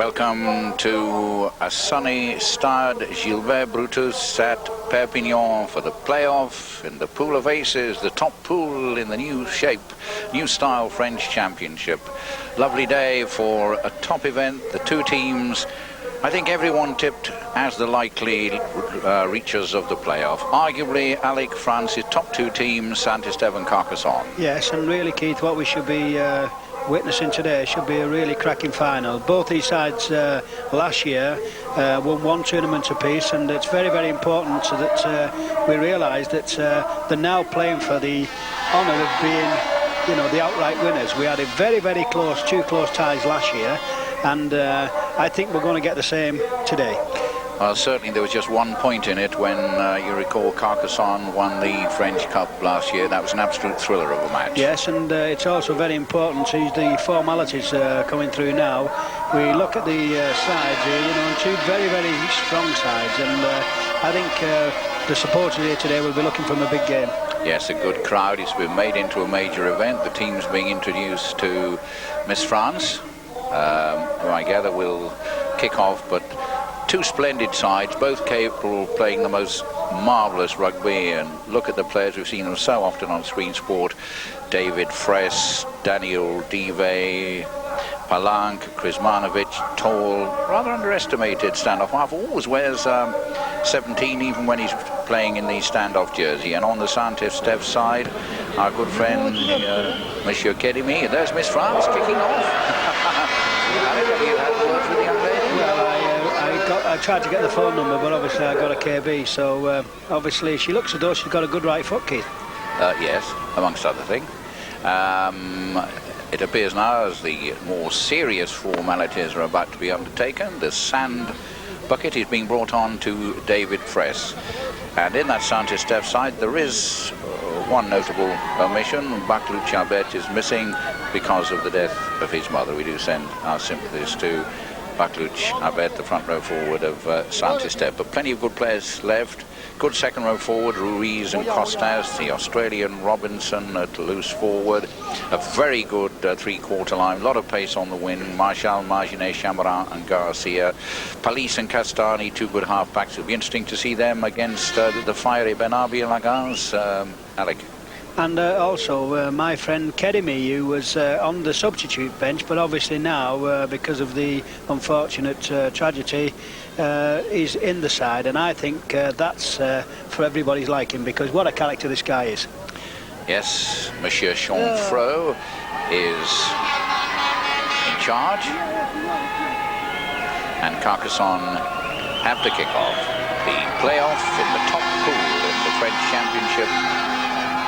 Welcome to a sunny Stade Gilbert Brutus at Perpignan for the playoff in the pool of aces, the top pool in the new shape, new style French Championship. Lovely day for a top event. The two teams, I think everyone tipped as the likely reachers of the playoff. Arguably, Alec, France's top two teams, Saint-Esteve and Carcassonne. Yes, and really, Keith, what we should be witnessing today should be a really cracking final. Both these sides last year won one tournament apiece, and it's very, very important so that we realise that they're now playing for the honour of being, you know, the outright winners. We had a very, very close, two close ties last year, and I think we're going to get the same today. Well, certainly there was just 1 point in it when you recall Carcassonne won the French Cup last year. That was an absolute thriller of a match. Yes, and it's also very important to the formalities coming through now. We look at the sides here, you know, two very, very strong sides, and I think the supporters here today will be looking for a big game. Yes, a good crowd. It's been made into a major event. The team's being introduced to Miss France, who I gather will kick off, but two splendid sides, both capable of playing the most marvellous rugby. And look at the players, we've seen them so often on screen sport. David Fress, Daniel Dive, Palank, Krizmanovic, tall, rather underestimated standoff half. Always wears 17 even when he's playing in the standoff jersey. And on the Saint-Esteve side, our good friend Monsieur Kedimi. There's Miss France kicking off. Alec, have you had words with the young lady? I tried to get the phone number, but obviously I got a KB, so obviously she looks as though she's got a good right foot, Keith. Yes, amongst other things. It appears now as the more serious formalities are about to be undertaken. The sand bucket is being brought on to David Fress. And in that Saint-Esteve side, there is one notable omission. Bacluch Albert is missing because of the death of his mother. We do send our sympathies to Bacluch Albert, the front row forward of Saint-Esteve. But plenty of good players left. Good second row forward, Ruiz and Costas, the Australian Robinson at loose forward. A very good three-quarter line, a lot of pace on the wing. Marshall, Marginet, Chamarin and Garcia. Palis and Castani, two good half-backs. It'll be interesting to see them against the fiery Benabi and Lagans. Alec. And also my friend Kedimi, who was on the substitute bench, but obviously now, because of the unfortunate tragedy, is in the side. And I think that's for everybody's liking, because what a character this guy is. Yes, Monsieur Chanfreau is in charge. And Carcassonne have to kick off the playoff in the top pool in the French Championship.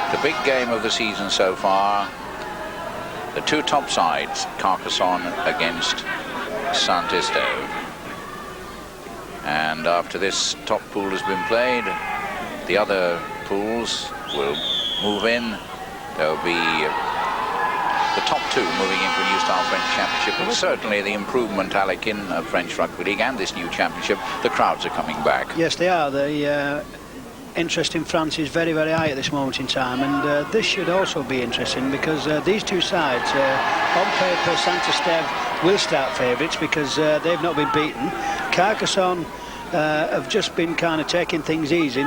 The big game of the season so far. The two top sides, Carcassonne against Saint-Esteve. And after this top pool has been played, the other pools will move in. There will be the top two moving into a new style French Championship. And certainly the improvement, Alec, in French Rugby League and this new championship, the crowds are coming back. Yes, they are. The interest in France is very, very high at this moment in time, and this should also be interesting, because these two sides, on paper, Saint-Esteve will start favourites because they've not been beaten. Carcassonne have just been kind of taking things easy,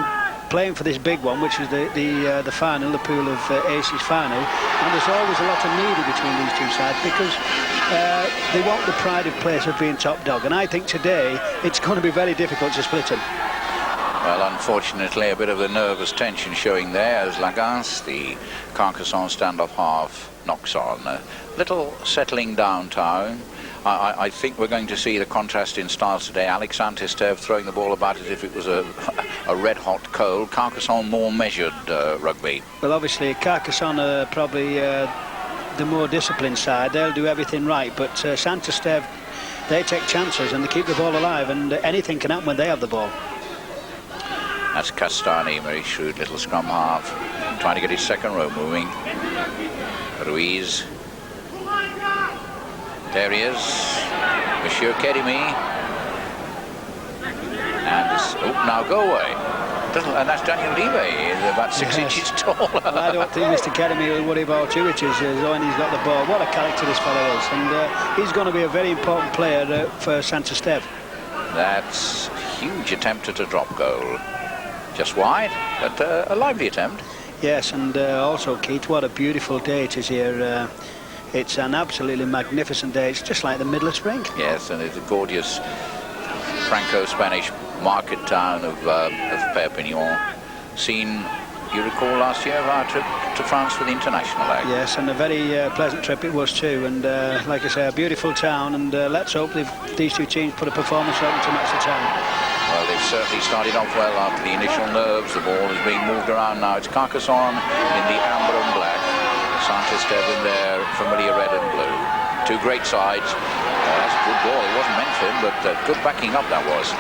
playing for this big one, which is the final, the pool of aces final. And there's always a lot of needle between these two sides, because they want the pride of place of being top dog, and I think today it's going to be very difficult to split them. Well, unfortunately, a bit of the nervous tension showing there as Lagans, the Carcassonne standoff half, knocks on. A little settling down time. I think we're going to see the contrast in styles today. Alex Saint-Esteve throwing the ball about as if it was a red-hot coal. Carcassonne more measured rugby. Well, obviously, Carcassonne are probably the more disciplined side. They'll do everything right, but Saint-Esteve, they take chances and they keep the ball alive, and anything can happen when they have the ball. That's Castani, very shrewd little scrum half, trying to get his second row moving. Ruiz. There he is, Monsieur Kedimi. And this, oh, now go away. And that's Daniel Levy, about 6 inches taller. Well, I don't think Mr. Kedemi will worry about who it is when he's got the ball. What a character this fellow is, and he's going to be a very important player for Saint Esteve. That's a huge attempt at a drop goal. Just wide, but a lively attempt. Yes, and also, Keith, what a beautiful day it is here. It's an absolutely magnificent day. It's just like the middle of spring. Yes, and it's a gorgeous Franco-Spanish market town of Perpignan. Seen, you recall, last year of our trip to France for the international leg. Yes, and a very pleasant trip it was too. And like I say, a beautiful town. And let's hope these two teams put a performance on to match the town. Well, they've certainly started off well after the initial nerves. The ball is being moved around now. It's Carcassonne in the amber and black. Saint Esteve in their familiar red and blue. Two great sides. That's a good ball. It wasn't meant for him, but good backing up that was.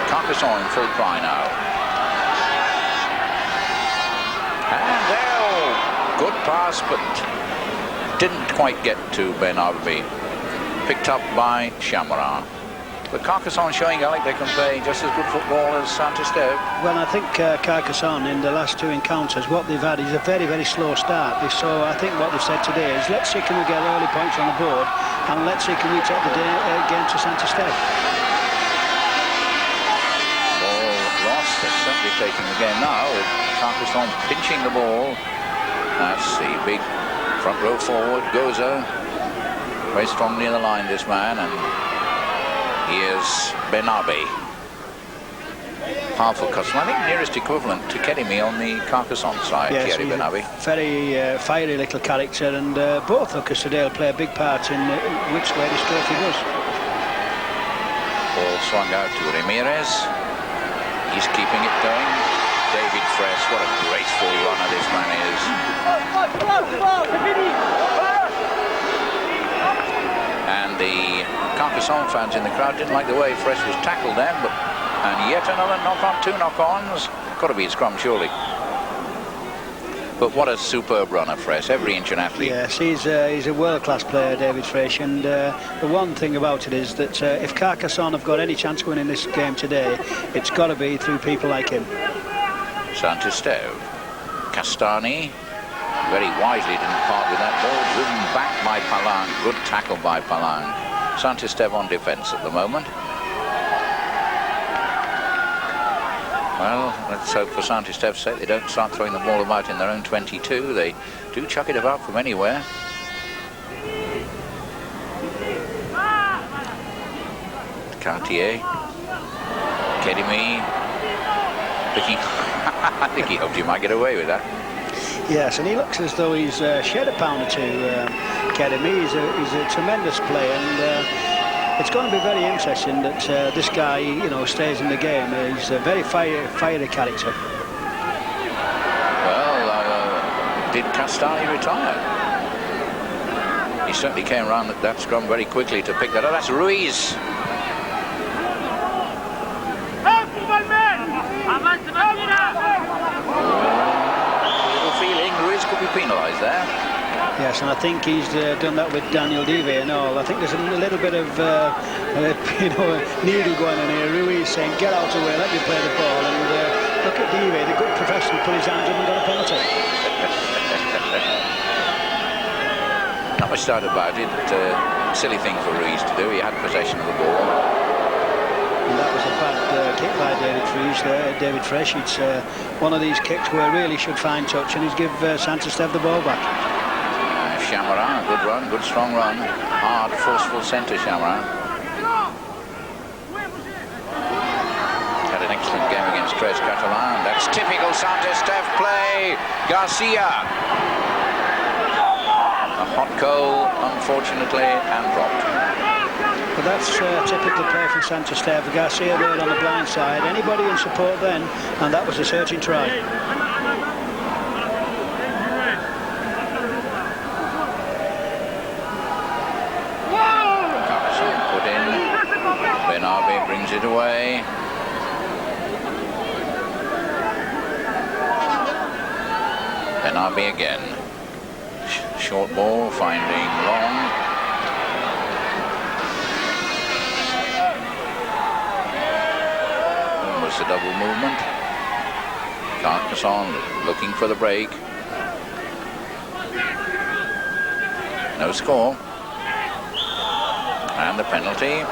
Carcassonne in full cry now. And there, good pass, but didn't quite get to Ben Arby. Picked up by Chamarin. But Carcassonne showing like they can play just as good football as Saint Esteve. Well, I think Carcassonne in the last two encounters, what they've had is a very, very slow start. So I think what they've said today is, let's see can we get early points on the board, and let's see can we take the game to Saint Esteve. Ball lost. They're certainly taking the game now, with Carcassonne pinching the ball. That's the big front row forward, Goza. Very strongly in the line, this man, and here's Benabi. Powerful customer. I think nearest equivalent to Kedemi on the Carcassonne side, yes, Thierry Benabi. Very fiery little character, and both Lucas today will play a big part in which way this trophy goes. Ball swung out to Ramirez. He's keeping it going. David Fress, what a graceful runner this man is. And the Carcassonne fans in the crowd didn't like the way Fress was tackled then, and yet another knock-on, two knock-ons. Got to be a scrum, surely. But what a superb runner, Fress, every inch an athlete. Yes, he's a world-class player, David Fress, and the one thing about it is that if Carcassonne have got any chance going in this game today, it's got to be through people like him. Saint Esteve. Castani very wisely didn't part with that ball, driven back by Palang. Good tackle by Palang. Saint Esteve on defence at the moment. Well, let's hope for Saint Esteve's sake they don't start throwing the ball about in their own 22. They do chuck it about from anywhere. Cartier. Kedemi. Picking. I think he hoped he might get away with that. Yes, and he looks as though he's shed a pound or two, Kedemi. He's a tremendous player, and it's going to be very interesting that this guy, you know, stays in the game. He's a very fiery character. Well, did Castani retire? He certainly came around that scrum very quickly to pick that up. That's Ruiz. Little feeling Ruiz could be penalised there. Yes, and I think he's done that with Daniel Levy and all. I think there's a little bit of you know, a needle going on here. Ruiz saying, get out of the way, let me play the ball. And look at Levy, the good professional, put his hands up and got a penalty. Not much doubt about it. Silly thing for Ruiz to do. He had possession of the ball. And that was a bad kick by David Fress. It's one of these kicks where really should find touch, and he's give Saint Esteve the ball back. Chamarin, good run, good strong run. Hard, forceful centre, Chamarin. Had an excellent game against Tres Catalan. That's typical Saint Esteve play. Garcia. A hot goal, unfortunately, and dropped. But that's typical play from Saint Esteve. Garcia there on the blind side. Anybody in support then, and that was a searching try. Carcassonne put in. Benabi brings it away. Benabi again. Short ball, finding long. Almost a double movement. Carcassonne looking for the break. No score. And the penalty.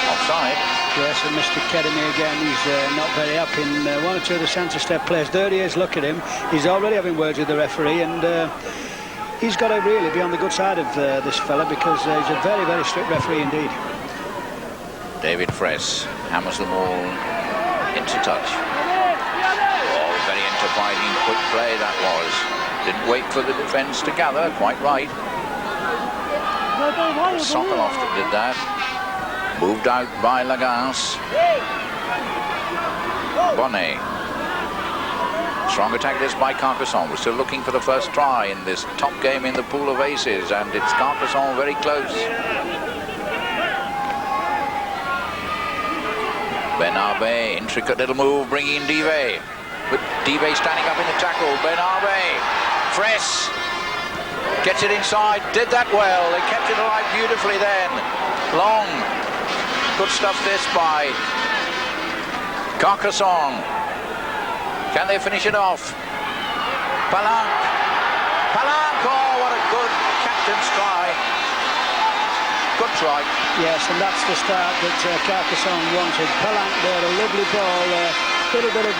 Offside. Yes, and Mr. Kedemi again, he's not very happy in one or two of the centre step players. There he is, look at him. He's already having words with the referee, and he's got to really be on the good side of this fella, because he's a very, very strict referee indeed. David Fress hammers them all into touch. Oh, very enterprising, quick play that was. Didn't wait for the defence to gather, quite right. Sokolov that did that. Moved out by Lagasse. Bonnet. Strong attack this by Carcassonne. We're still looking for the first try in this top game in the pool of aces, and it's Carcassonne very close. Benarbe, intricate little move, bringing in Dive. But Dive standing up in the tackle. Benarbe. Fress gets it inside, did that well. They kept it alive beautifully then. Long. Good stuff this by Carcassonne. Can they finish it off? Palanque. Palanque, oh, what a good captain's try. Good try. Yes, and that's the start that Carcassonne wanted. Palanque there, a lovely ball. A little bit of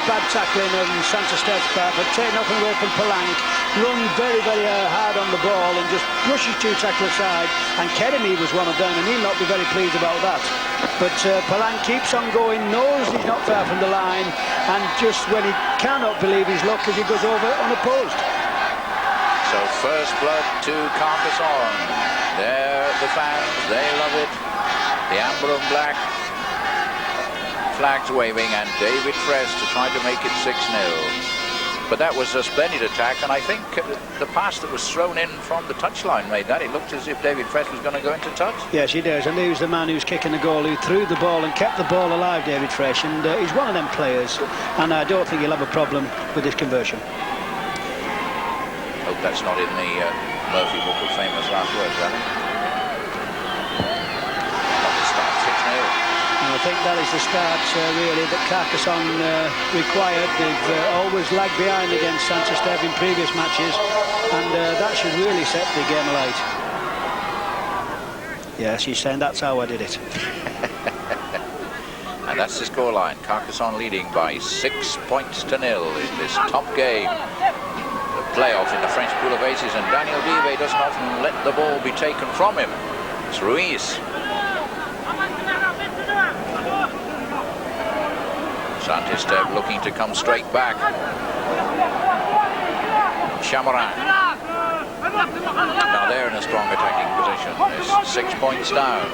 bad tackling on Saint-Estève's part, but taking nothing away from Palanque. Run very, very hard on the ball and just brushes two tacklers aside. And Kedemi was one of them, and he'll not be very pleased about that. But Palanque keeps on going, knows he's not far from the line, and just when he cannot believe his luck as he goes over unopposed. So first blood to Carcassonne. There, the fans, they love it. The amber and black. Flags waving, and David Fress to try to make it 6-0. But that was a splendid attack, and I think the pass that was thrown in from the touchline made that. It looked as if David Fress was going to go into touch. Yes, he does, and he's the man who's kicking the goal, who threw the ball and kept the ball alive, David Fress, and he's one of them players, and I don't think he'll have a problem with this conversion. Hope that's not in the Murphy Book of Famous last words, Alan. I think that is the start, really, that Carcassonne required. They've always lagged behind against Saint-Estève in previous matches, and that should really set the game alight. Yes, he's saying that's how I did it. And that's the scoreline. Carcassonne leading by 6 points to 0 in this top game. The playoff in the French pool of aces, and Daniel Dive doesn't often let the ball be taken from him. It's Ruiz. Saint-Estève looking to come straight back. Chamarin. Now they're in a strong attacking position. It's 6 points down.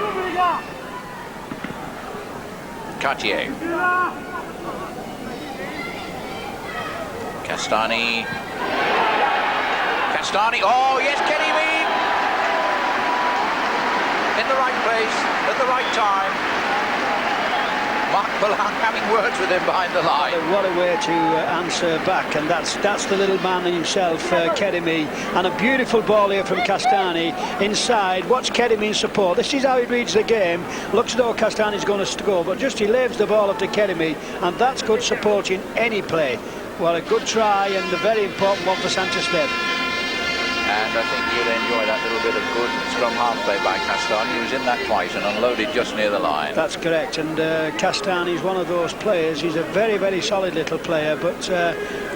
Cartier. Castani. Castani. Oh, yes, Kedemi. In the right place, at the right time. Mark Palanque having words with him behind the line. What a way to answer back, and that's the little man himself, Kedemi, and a beautiful ball here from Castani inside. Watch Kedemi in support. This is how he reads the game. Looks as though Castani's going to score, but just he lays the ball up to Kedemi, and that's good support in any play. Well, a good try, and a very important one for Saint-Estève. And I think you'll enjoy that little bit of good scrum half play by Castani. He was in that twice and unloaded just near the line. That's correct, and Castani is one of those players. He's a very, very solid little player, but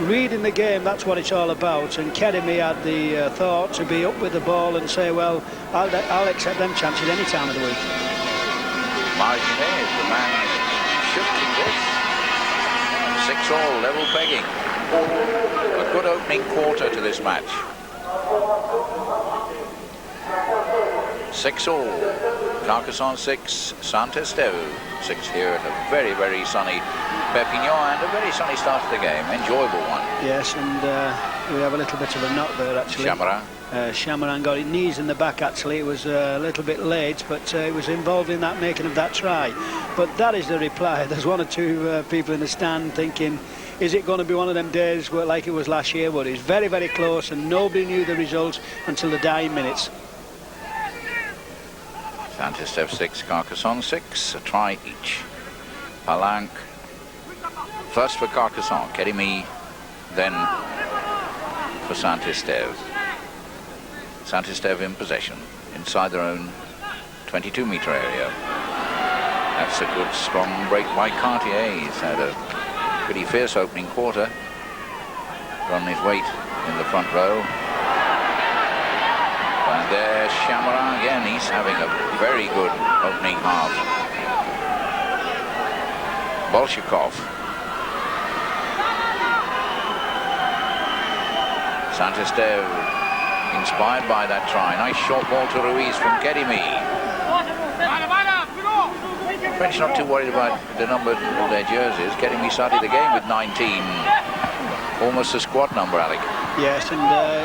reading the game, that's what it's all about. And Kedemi had the thought to be up with the ball and say, well, I'll accept them chances any time of the week. Marginet is the man shifting this. 6-all, level pegging. A good opening quarter to this match. 6-all. Carcassonne 6, Saint-Estève 6 here at a very, very sunny Perpignan, and a very sunny start to the game. Enjoyable one. Yes, and we have a little bit of a knock there, actually. Chamarin. Chamarin got his knees in the back, actually. It was a little bit late, but he was involved in that making of that try. But that is the reply. There's one or two people in the stand thinking, is it going to be one of them days where, like it was last year, where it's very, very close and nobody knew the result until the dying minutes? Saint-Estève 6, Carcassonne 6, a try each. Palanque, First for Carcassonne, Kedemi, then for Saint-Esteve. Saint-Esteve in possession, inside their own 22-metre area. That's a good, strong break by Cartier. He's had a pretty fierce opening quarter. Run his weight in the front row. And there's Chamarin again. He's having a very good opening half. Bolshakov. Saint-Esteve inspired by that try. Nice short ball to Ruiz from Kedemi. French not too worried about the number of their jerseys. Kedemi started the game with 19. Almost a squad number, Alec. Yes, and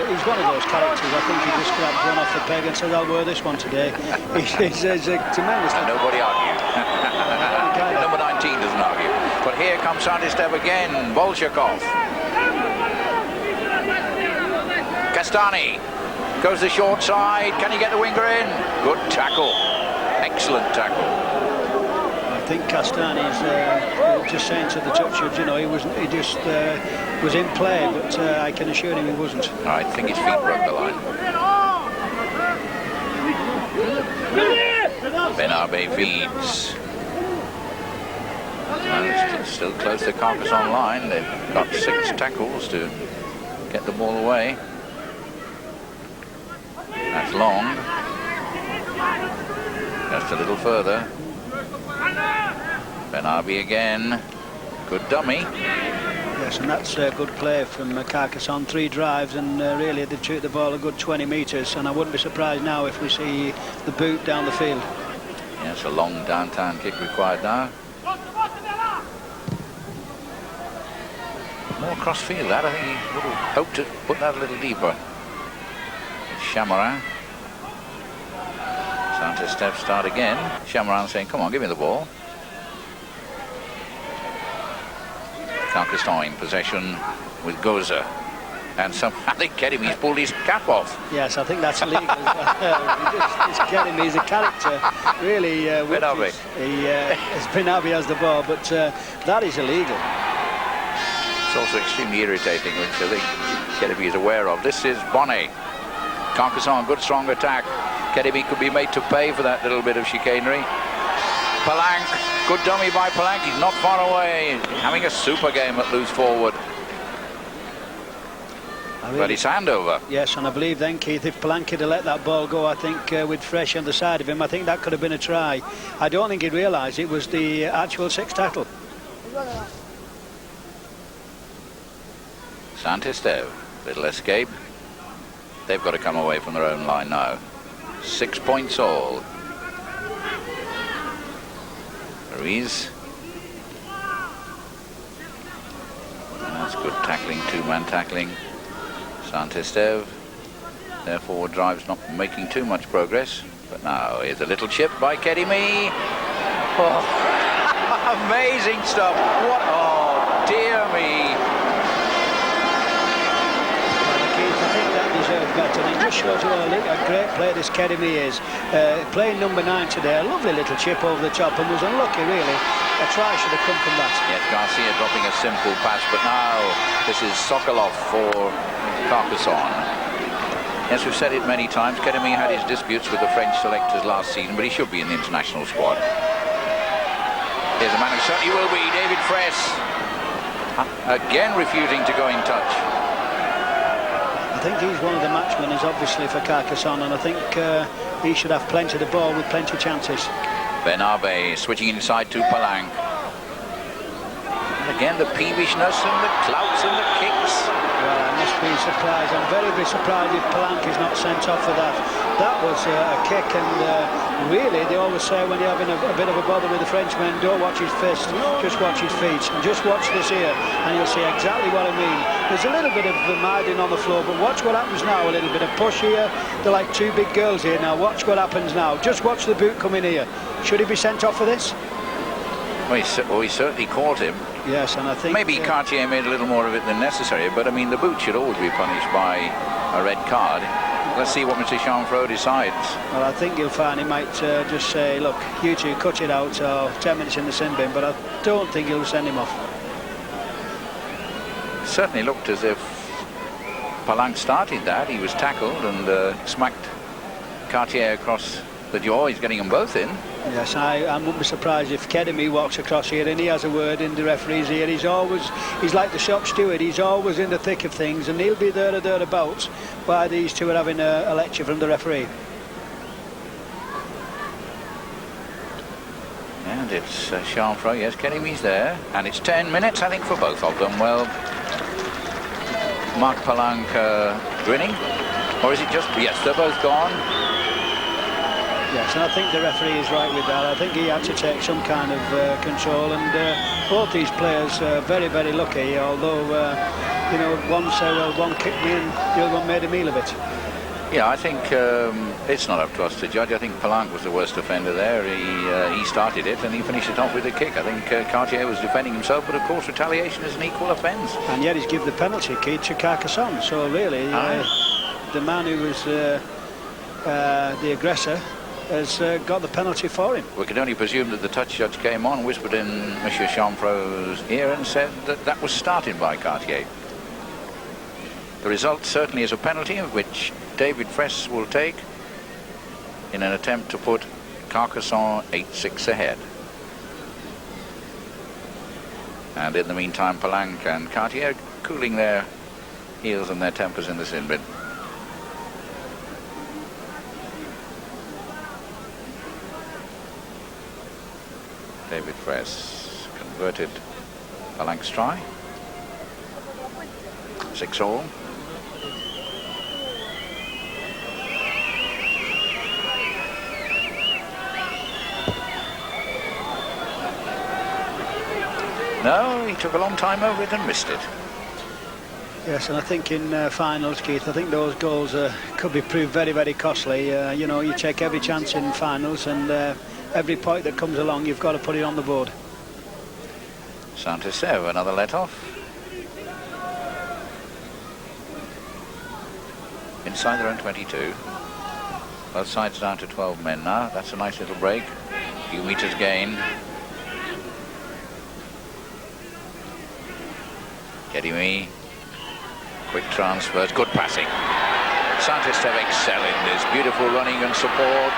he's one of those characters. I think he just grabs one off the peg and says, I'll wear this one today. he's a tremendous... And nobody argued. Number 19 doesn't argue. But here comes Saint-Esteve again. Bolshakov. Castani goes the short side. Can he get the winger in? Good tackle. Excellent tackle. I think Castani's just saying to the touch, you know, he just was in play, but I can assure him he wasn't. I think his feet broke the line. Benabe feeds. And still close to Carcassonne line. They've got 6 tackles to get the ball away. That's long. Just a little further. Benabe again. Good dummy. Yes, and that's a good play from Carcassonne. 3 drives, and really they took the ball a good 20 metres, and I wouldn't be surprised now if we see the boot down the field. Yes, a long downtown kick required now. More cross field, that. I think he would have hoped to put that a little deeper. Chamarin. Saint-Esteve start again. Chamarin saying, come on, give me the ball. Carcassonne in possession with Goza. And I think Kedemi's pulled his cap off. Yes, I think that's illegal. This Kedemi is a character, really. Benabe. Benabe has the ball, but that is illegal. It's also extremely irritating, which I think Kedemi is aware of. This is Bonnet. Carcassonne, good strong attack. Kedemi could be made to pay for that little bit of chicanery. Palanque, good dummy by Palanque. He's not far away. Having a super game at loose forward. But it's handover. Yes, and I believe then, Keith, if Palanque had let that ball go, I think with Fresh on the side of him, I think that could have been a try. I don't think he'd realised it was the actual 6th tackle. Saint-Esteve, little escape. They've got to come away from their own line now. 6 points all. Ruiz. And that's good tackling, 2-man tackling. Saint-Esteve. Their forward drive's not making too much progress. But now here's a little chip by Kedemi. Oh, amazing stuff. What? Oh, dear me. Better. And it just shows what a great player this Kedemi is. Playing number 9 today, a lovely little chip over the top, and was unlucky really. A try should have come from that. Yes, Garcia dropping a simple pass, but now this is Sokolov for Carcassonne. Yes, we've said it many times, Kedemi had his disputes with the French selectors last season, but he should be in the international squad. Here's a man who certainly will be, David Fraisse. Again refusing to go in touch. I think he's one of the match winners, obviously, for Carcassonne, and I think he should have plenty of the ball with plenty of chances. Benabe switching inside to Palanque. And again, the peevishness and the clouts and the kicks. Well, I must be surprised. I'm very, very surprised if Palanque is not sent off for that. That was a kick, and really, they always say when you're having a bit of a bother with the Frenchman, don't watch his fist, just watch his feet. And just watch this here, and you'll see exactly what I mean. There's a little bit of marding on the floor, but watch what happens now. A little bit of push here. They're like 2 big girls here now. Watch what happens now. Just watch the boot come in here. Should he be sent off for this? Well, he certainly caught him. Yes, and I think... Maybe Cartier made a little more of it than necessary, but I mean, the boot should always be punished by a red card. Let's see what Mr. Chanfreau decides. Well, I think you'll find he might just say, look, you two cut it out, or 10 minutes in the sin bin, but I don't think he'll send him off. certainly looked as if Palanque started that. He was tackled and smacked Cartier across the jaw. He's getting them both in. Yes, I wouldn't be surprised if Kedemi walks across here and he has a word in the referee's ear. He's like the shop steward. He's always in the thick of things, and he'll be there or thereabouts while these two are having a lecture from the referee. And it's Chanfreux, yes, Kedemi's there. And it's 10 minutes, I think, for both of them. Well, Marc Palanque grinning. Or is it just... Yes, they're both gone. Yes, and I think the referee is right with that. I think he had to take some kind of control, and both these players are very, very lucky, although, you know, one said, well, one kicked me and the other one made a meal of it. Yeah, I think it's not up to us to judge. I think Palanque was the worst offender there. He started it and he finished it off with a kick. I think Cartier was defending himself, but of course retaliation is an equal offence. And yet he's given the penalty kick to Carcassonne, so really the man who was the aggressor has got the penalty for him. We can only presume that the touch judge came on, whispered in Monsieur Chanfreux's ear and said that that was started by Cartier. The result certainly is a penalty, which David Fraisse will take in an attempt to put Carcassonne 8-6 ahead. And in the meantime, Palanque and Cartier cooling their heels and their tempers in the sin bin. David Fraisse converted Palanque's try. 6-all. No, he took a long time over it and missed it. Yes, and I think in finals, Keith, I think those goals could be proved very, very costly. You know, you take every chance in finals, and every point that comes along, you've got to put it on the board. Saint-Estève, another let-off. Inside their own 22. Both sides down to 12 men now. That's a nice little break. A few meters gained. Kedemi. Quick transfers. Good passing. Saint-Estève excelling this. Beautiful running and support.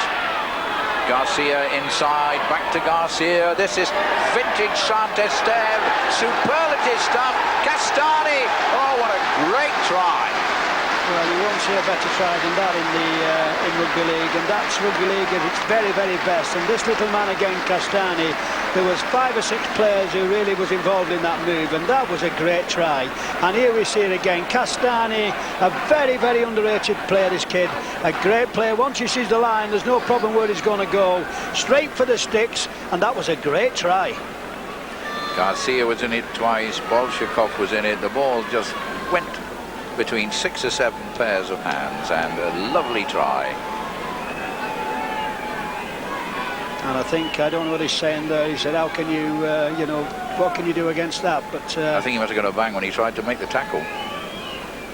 Garcia inside. Back to Garcia. This is vintage Saint-Estève. Superlative stuff. Castani. Oh, what a great try. Well, you won't see a better try than that in rugby league, and that's rugby league at its very, very best. And this little man again, Castani, there was 5 or 6 players who really was involved in that move, and that was a great try. And here we see it again, Castani, a very, very underrated player, this kid, a great player. Once he sees the line, there's no problem where he's going to go, straight for the sticks, and that was a great try. Garcia was in it twice, Bolshakov was in it, the ball just went between 6 or 7 pairs of hands, and a lovely try. And I think, I don't know what he's saying there, he said, how can you, you know, what can you do against that? But I think he must have got a bang when he tried to make the tackle.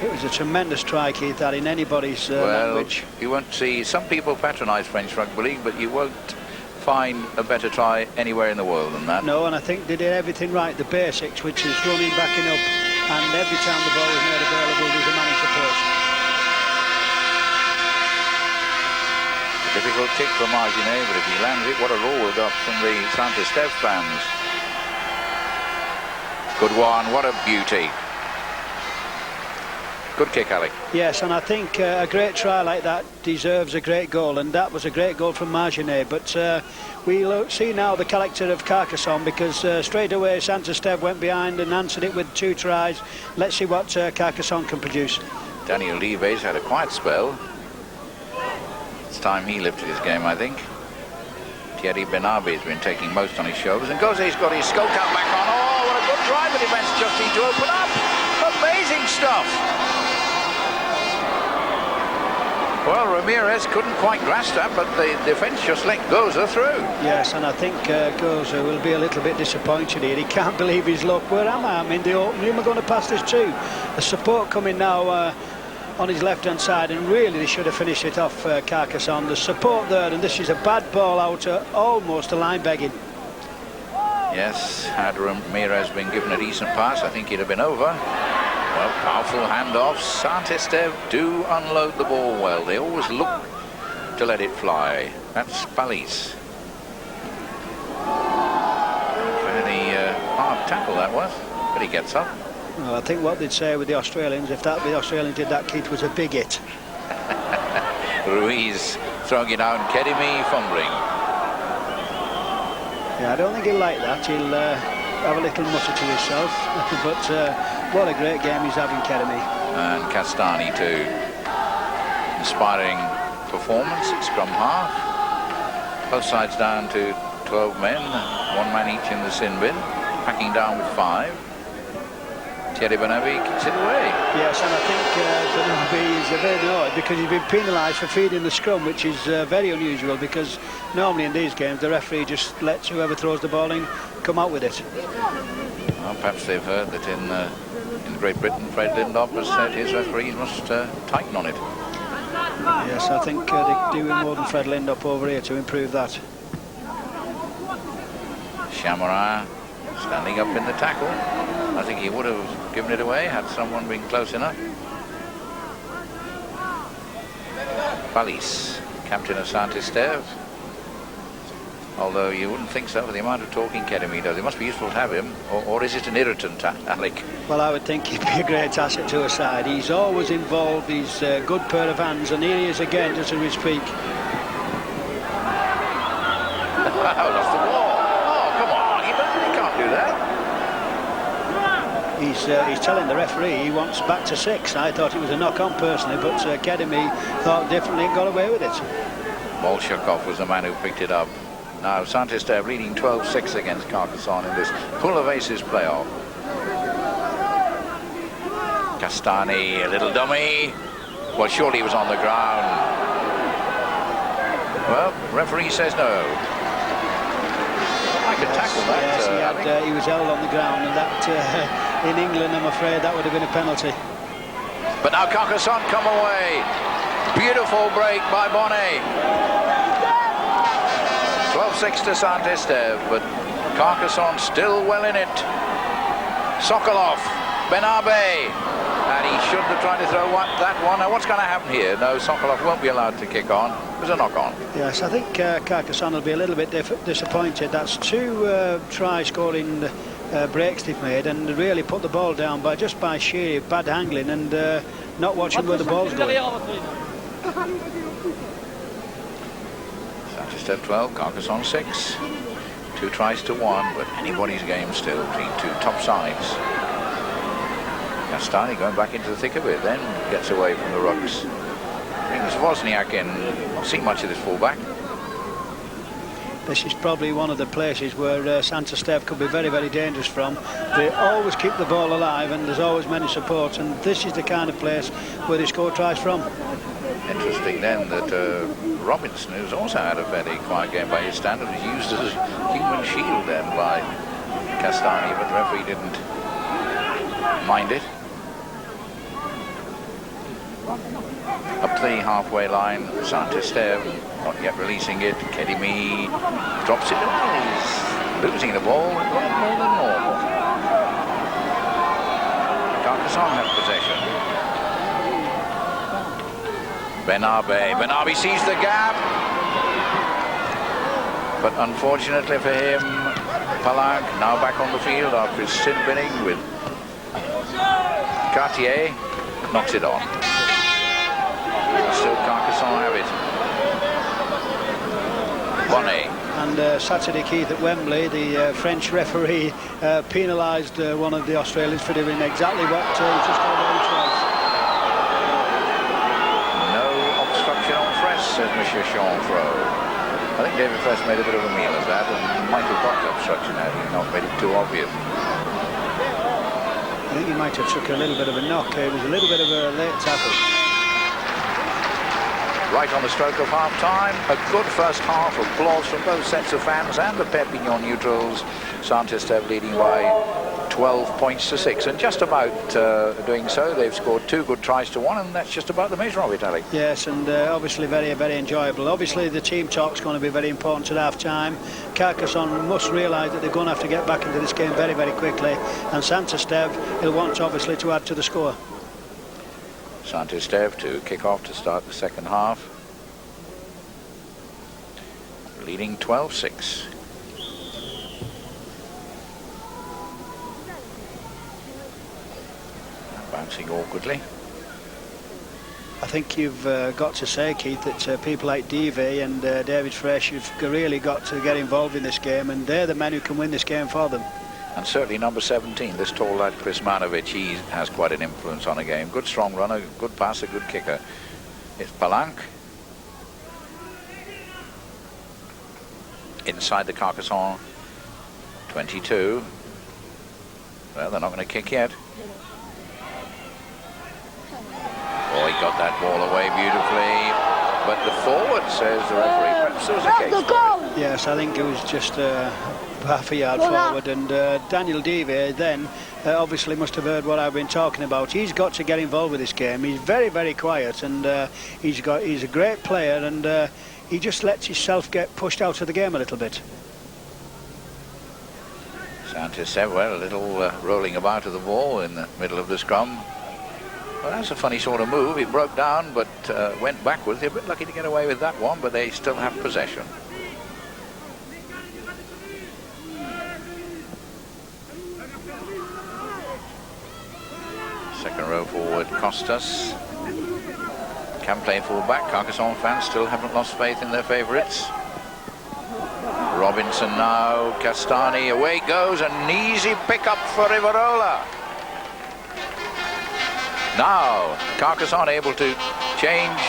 It was a tremendous try, Keith, that in anybody's language. You won't see, some people patronise French rugby league, but you won't find a better try anywhere in the world than that. No, and I think they did everything right, the basics, which is running, backing up, and every time the ball was made available, there's a man in support. A difficult kick for Marginet, but if he lands it, what a roar we got from the Saint-Estève fans. Good one, what a beauty. Good kick, Ali. Yes, and I think a great try like that deserves a great goal, and that was a great goal from Marginet. But we'll see now the character of Carcassonne, because straight away Saint-Estève went behind and answered it with 2 tries. Let's see what Carcassonne can produce. Daniel Lives had a quiet spell. It's time he lifted his game, I think. Thierry Benabe has been taking most on his shoulders, and Gauzet's got his skull cap back on. Oh, what a good drive, the defence just need to open up. Amazing stuff. Well, Ramirez couldn't quite grasp that, but the defence just let Gauze through. Yes, and I think Gauze will be a little bit disappointed here. He can't believe his luck. Where am I? I'm in the open. Who am I going to pass this to? The support coming now on his left-hand side, and really they should have finished it off Carcassonne. The support there, and this is a bad ball out, almost a line begging. Yes, had Ramirez been given a decent pass, I think he'd have been over. Powerful handoff. Saint-Estève do unload the ball well. They always look to let it fly. That's Palais. Fairly hard tackle that was, but he gets up. Well, I think what they'd say with the Australians, if the Australians did that, Keith, was a big hit. Ruiz throwing it down. Kedimi fumbling. Yeah, I don't think he'll like that. He'll have a little mutter to himself. But what a great game he's having, Kedimi. And Castani too. Inspiring performance at scrum half. Both sides down to 12 men, 1 man each in the sin bin, packing down with 5. Thierry Benavi kicks it away. Yes, and I think Benavi is very annoyed because he's been penalised for feeding the scrum, which is very unusual because normally in these games the referee just lets whoever throws the ball in come out with it. Well, perhaps they've heard that in Great Britain, Fred Lindop has said his referees must tighten on it. Yes, I think they're doing more than Fred Lindop over here to improve that. Chamorin standing up in the tackle. I think he would have given it away had someone been close enough. Palais, captain of Saint-Estève. Although you wouldn't think so with the amount of talking Kedimi does. It must be useful to have him, or is it an irritant, Alec? Well, I would think he'd be a great asset to a side. He's always involved, he's a good pair of hands, and here he is again just as we speak. Lost the ball. Oh, come on, he can't do that. He's telling the referee he wants back to 6. I thought it was a knock-on personally, but Kedimi thought differently and got away with it. Bolshakov was the man who picked it up. Now Saint-Estève leading 12-6 against Carcassonne in this pool of aces playoff. Castani, a little dummy. Well, surely he was on the ground. Well, referee says no. I could tackle that. Yes, he was held on the ground, and that in England, I'm afraid, that would have been a penalty. But now Carcassonne come away. Beautiful break by Bonnet. 12-6 to Saint-Estève, but Carcassonne still well in it. Sokolov, Benabe, and he shouldn't have tried to throw that one. Now what's going to happen here? No, Sokolov won't be allowed to kick on. There's a knock-on. Yes, I think Carcassonne will be a little bit disappointed. That's 2 try-scoring breaks they've made, and really put the ball down just by sheer bad handling and not watching where the ball's going. Saint-Estève 12, Carcassonne 6. 2 tries to 1, but anybody's game still between 2 top sides. Castani going back into the thick of it, then gets away from the rucks. Brings Wozniak in. Not seen much of this fullback. This is probably one of the places where Saint-Estève could be very, very dangerous from. They always keep the ball alive and there's always many supports, and this is the kind of place where they score tries from. Interesting then that Robinson, who's also had a very quiet game by his standard, was used as a human shield then by Castani, but the referee didn't mind it. Up to the halfway line, Saint-Estève not yet releasing it. Kedimi drops it. He's losing the ball a lot more than normal. Carcassonne have possession. Benabe sees the gap, but unfortunately for him, Palanque now back on the field after his sin binning with Cartier, knocks it on. Still Carcassonne have it. Bonnet. And Saturday, Keith, at Wembley, the French referee penalised one of the Australians for doing exactly what he just told him twice. Says Monsieur Chanfro. I think David first made a bit of a meal of that, and Michael got the obstruction out. He not made it too obvious. I think he might have took a little bit of a knock. It was a little bit of a late tackle. Right on the stroke of half-time. A good first half. Applause from both sets of fans and the Perpignan neutrals. Saint-Estève leading by 12 points to 6, and just about doing so. They've scored 2 good tries to 1, and that's just about the measure of it, Alec. Yes, and obviously very, very enjoyable. Obviously the team talk's going to be very important at half-time. Carcassonne must realise that they're going to have to get back into this game very, very quickly, and Saint-Estève will want obviously to add to the score. Saint-Esteve to kick off to start the second half. Leading 12-6. Bouncing awkwardly. I think you've got to say, Keith, that people like Devey and David Fresh have really got to get involved in this game, and they're the men who can win this game for them. And certainly number 17, this tall lad Krizmanovic, he has quite an influence on a game. Good strong runner, good passer, good kicker. It's Palanque. Inside the Carcassonne, 22. Well, they're not going to kick yet. Oh, he got that ball away beautifully. But the forward, says the referee. Perhaps there was a case for it. Yes, I think it was just half a yard forward. And Daniel Devey then obviously must have heard what I've been talking about. He's got to get involved with this game. He's very, very quiet, and he's a great player, and he just lets himself get pushed out of the game a little bit. Saint-Esteve, well, a little rolling about of the ball in the middle of the scrum. Well, that's a funny sort of move. It broke down, but went backwards. They're a bit lucky to get away with that one, but they still have possession. Second row forward, Costas. Can play full-back. Carcassonne fans still haven't lost faith in their favourites. Robinson now, Castani, away goes, an easy pick-up for Rivarola. Now, Carcassonne able to change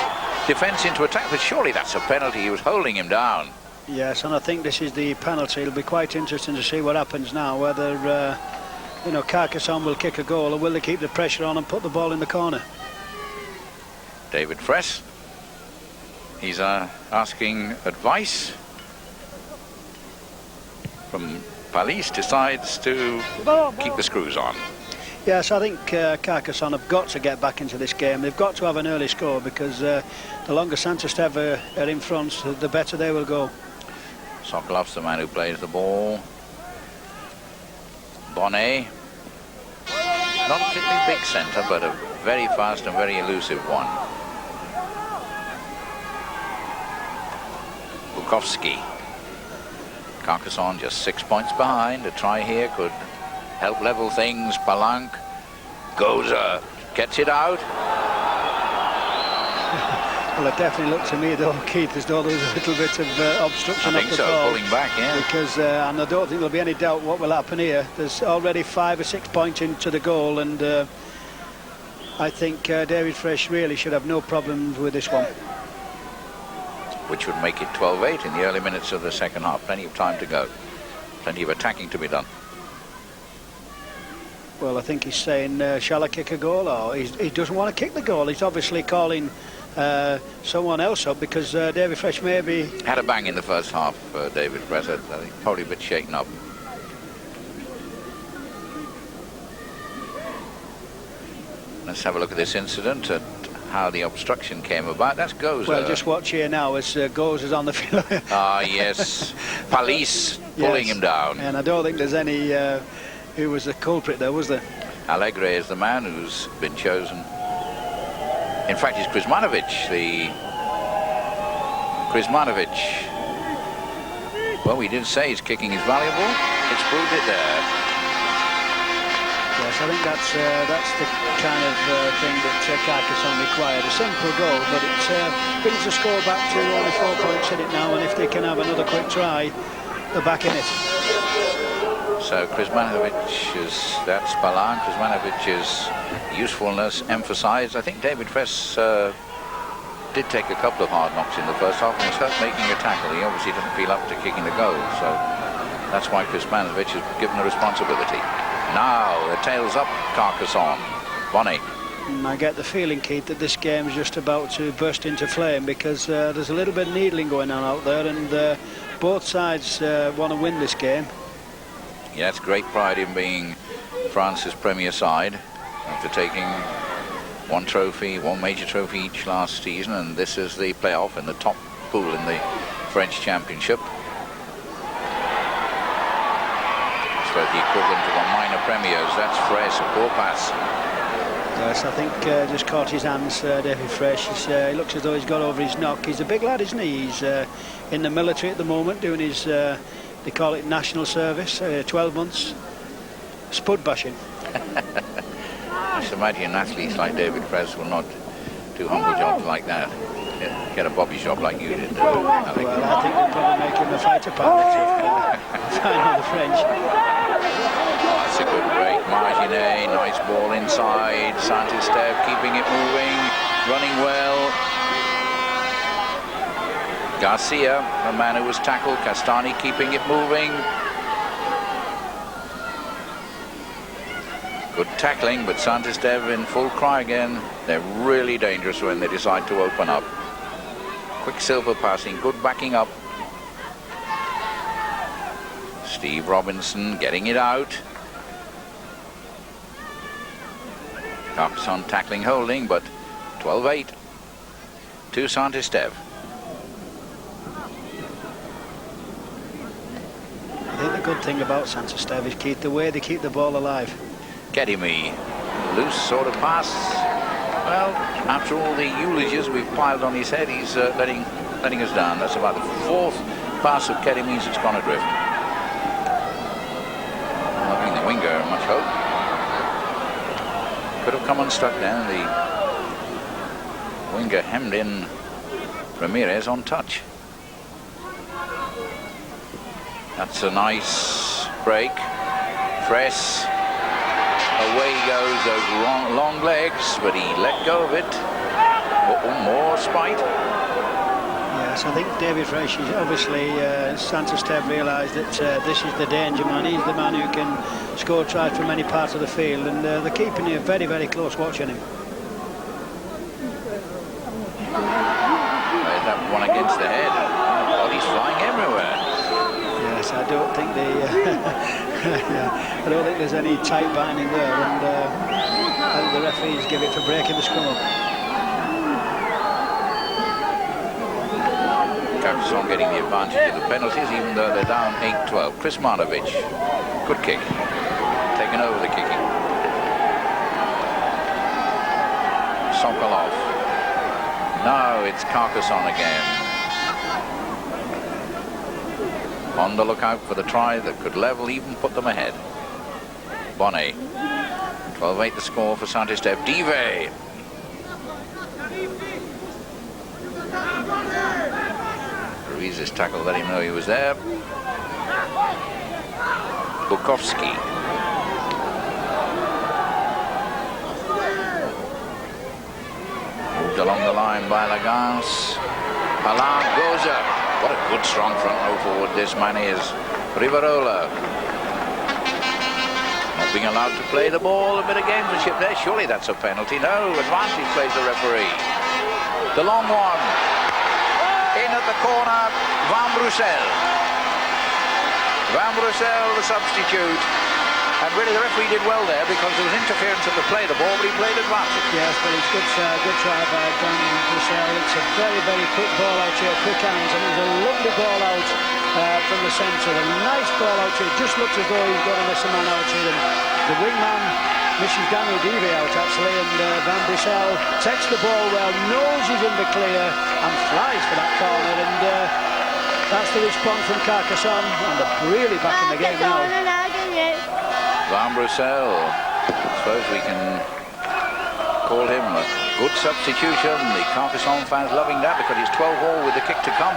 defence into attack, but surely that's a penalty. He was holding him down. Yes, and I think this is the penalty. It'll be quite interesting to see what happens now, whether you know, Carcassonne will kick a goal, or will they keep the pressure on and put the ball in the corner. David Fress, he's asking advice from Palis, decides to keep the screws on. Yes, I think Carcassonne have got to get back into this game. They've got to have an early score, because the longer Saint-Esteve are in front, the better they will go. Sokolov's the man who plays the ball. Bonnet, not a particularly big centre, but a very fast and very elusive one. Bukowski. Carcassonne just 6 points behind. A try here could help level things. Palanque goes, gets it out. Well, it definitely looked to me, though, Keith, as though there was a little bit of obstruction. I think so, ball, pulling back, yeah. Because, and I don't think there'll be any doubt what will happen here. There's already 5 or 6 points into the goal, and I think David Fresh really should have no problems with this one. Which would make it 12-8 in the early minutes of the second half. Plenty of time to go. Plenty of attacking to be done. Well, I think he's saying, shall I kick a goal? Or he doesn't want to kick the goal. He's obviously calling someone else up, because David Fresh maybe... Had a bang in the first half, David Fresh. I think probably a bit shaken up. Let's have a look at this incident, at how the obstruction came about. That's Goza. Well, just watch here now as Goza is on the field. Ah, yes. Palis pulling him down. And I don't think there's any... who was the culprit there, was there? Allegre is the man who's been chosen. In fact, it's Krizmanovic, Krizmanovic. Well, we did say his kicking is valuable. It's proved it there. Yes, I think that's the kind of thing that Carcassonne required. A simple goal, but it brings the score back to only 4 points in it now, and if they can have another quick try, they're back in it. So Krizmanovic that's Palanque. Krizmanovic's usefulness emphasised. I think David Fress did take a couple of hard knocks in the first half and was hurt making a tackle. He obviously doesn't feel up to kicking the goal, so that's why Krizmanovic is given the responsibility. Now the tail's up, Carcassonne. Bonnie. I get the feeling, Keith, that this game is just about to burst into flame, because there's a little bit of needling going on out there, and both sides want to win this game. Yeah, it's great pride in being France's premier side after taking one major trophy each last season, and this is the playoff in the top pool in the French Championship. So the equivalent of a minor premiers. That's Fraisse, a poor pass. Yes, I think just caught his hands, David Fresh. He looks as though he's got over his knock. He's a big lad, isn't he? He's in the military at the moment, doing his, they call it national service, 12 months. Spud bashing. I just imagine athletes like David Fresh will not do humble jobs like that. Get a bobby job like you did. Well, I think they'll probably make him a fighter pilot if I know the French. That's a good break. Marginet, nice ball inside. Saint-Esteve keeping it moving, running well. Garcia, the man who was tackled. Castani keeping it moving. Good tackling, but Saint-Esteve in full cry again. They're really dangerous when they decide to open up. Quicksilver passing, good backing up. Steve Robinson getting it out. Carcassonne tackling, holding, but 12-8 to Saint-Esteve. I think the good thing about Saint-Esteve is the way they keep the ball alive. Kedimi, loose sort of pass. Well, after all the eulogies we've piled on his head, he's letting us down. That's about the fourth pass of Kedimi's that's gone adrift. Not giving the winger much hope. Could have come unstuck there. The winger hemmed in Ramirez on touch. That's a nice break. Press. Away he goes, those long legs, but he let go of it. More spite. Yes, I think David Fresh is obviously, Saint-Esteve realised that this is the danger man. He's the man who can score tries from any part of the field, and they're keeping him very, very close watching him. There's that one against the head. Oh, he's flying everywhere. Yes, I don't think I don't think there's any tight binding there, and I think the referees give it for breaking the scrum up. Carcassonne getting the advantage of the penalties, even though they're down 8-12. Chris Marnovic, good kick, taken over the kicking. Sokolov. No, it's Carcassonne again. On the lookout for the try that could level, even put them ahead. Bonnet. 12-8 the score for Saint-Esteve. Dive. Ruiz's tackle let him know he was there. Bukowski. Moved along the line by Lagance. Palan goes up. What a good strong front row forward this man is. Rivarola. Not being allowed to play the ball. A bit of gamesmanship there. Surely that's a penalty. No, advantage plays the referee. The long one. In at the corner. Van Brussel. Van Brussel, the substitute. And really the referee did well there because there was interference at the play of the ball, but he played advantage. Yes, but it's good try by Van Brussel. It's a very, very quick ball out here, quick hands, and it's a lovely ball out from the centre. A nice ball out here. Just looks as though he's going to miss a man out here. And the wingman misses Daniel Dive out actually, and Van Brussel takes the ball well, knows he's in the clear, and flies for that corner. And that's the response from Carcassonne, and they're really back in the game now. Van Brussel, I suppose we can call him a good substitution. The Carcassonne fans loving that because it's 12-all with the kick to come.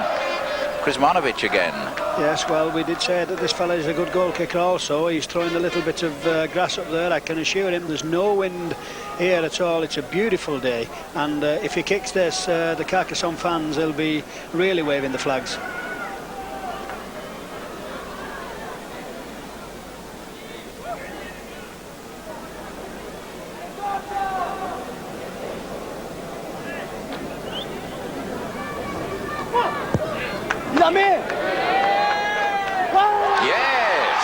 Krizmanovic again. Yes, well, we did say that this fella is a good goal kicker also. He's throwing a little bit of grass up there. I can assure him there's no wind here at all. It's a beautiful day, and if he kicks this, the Carcassonne fans will be really waving the flags. Yes.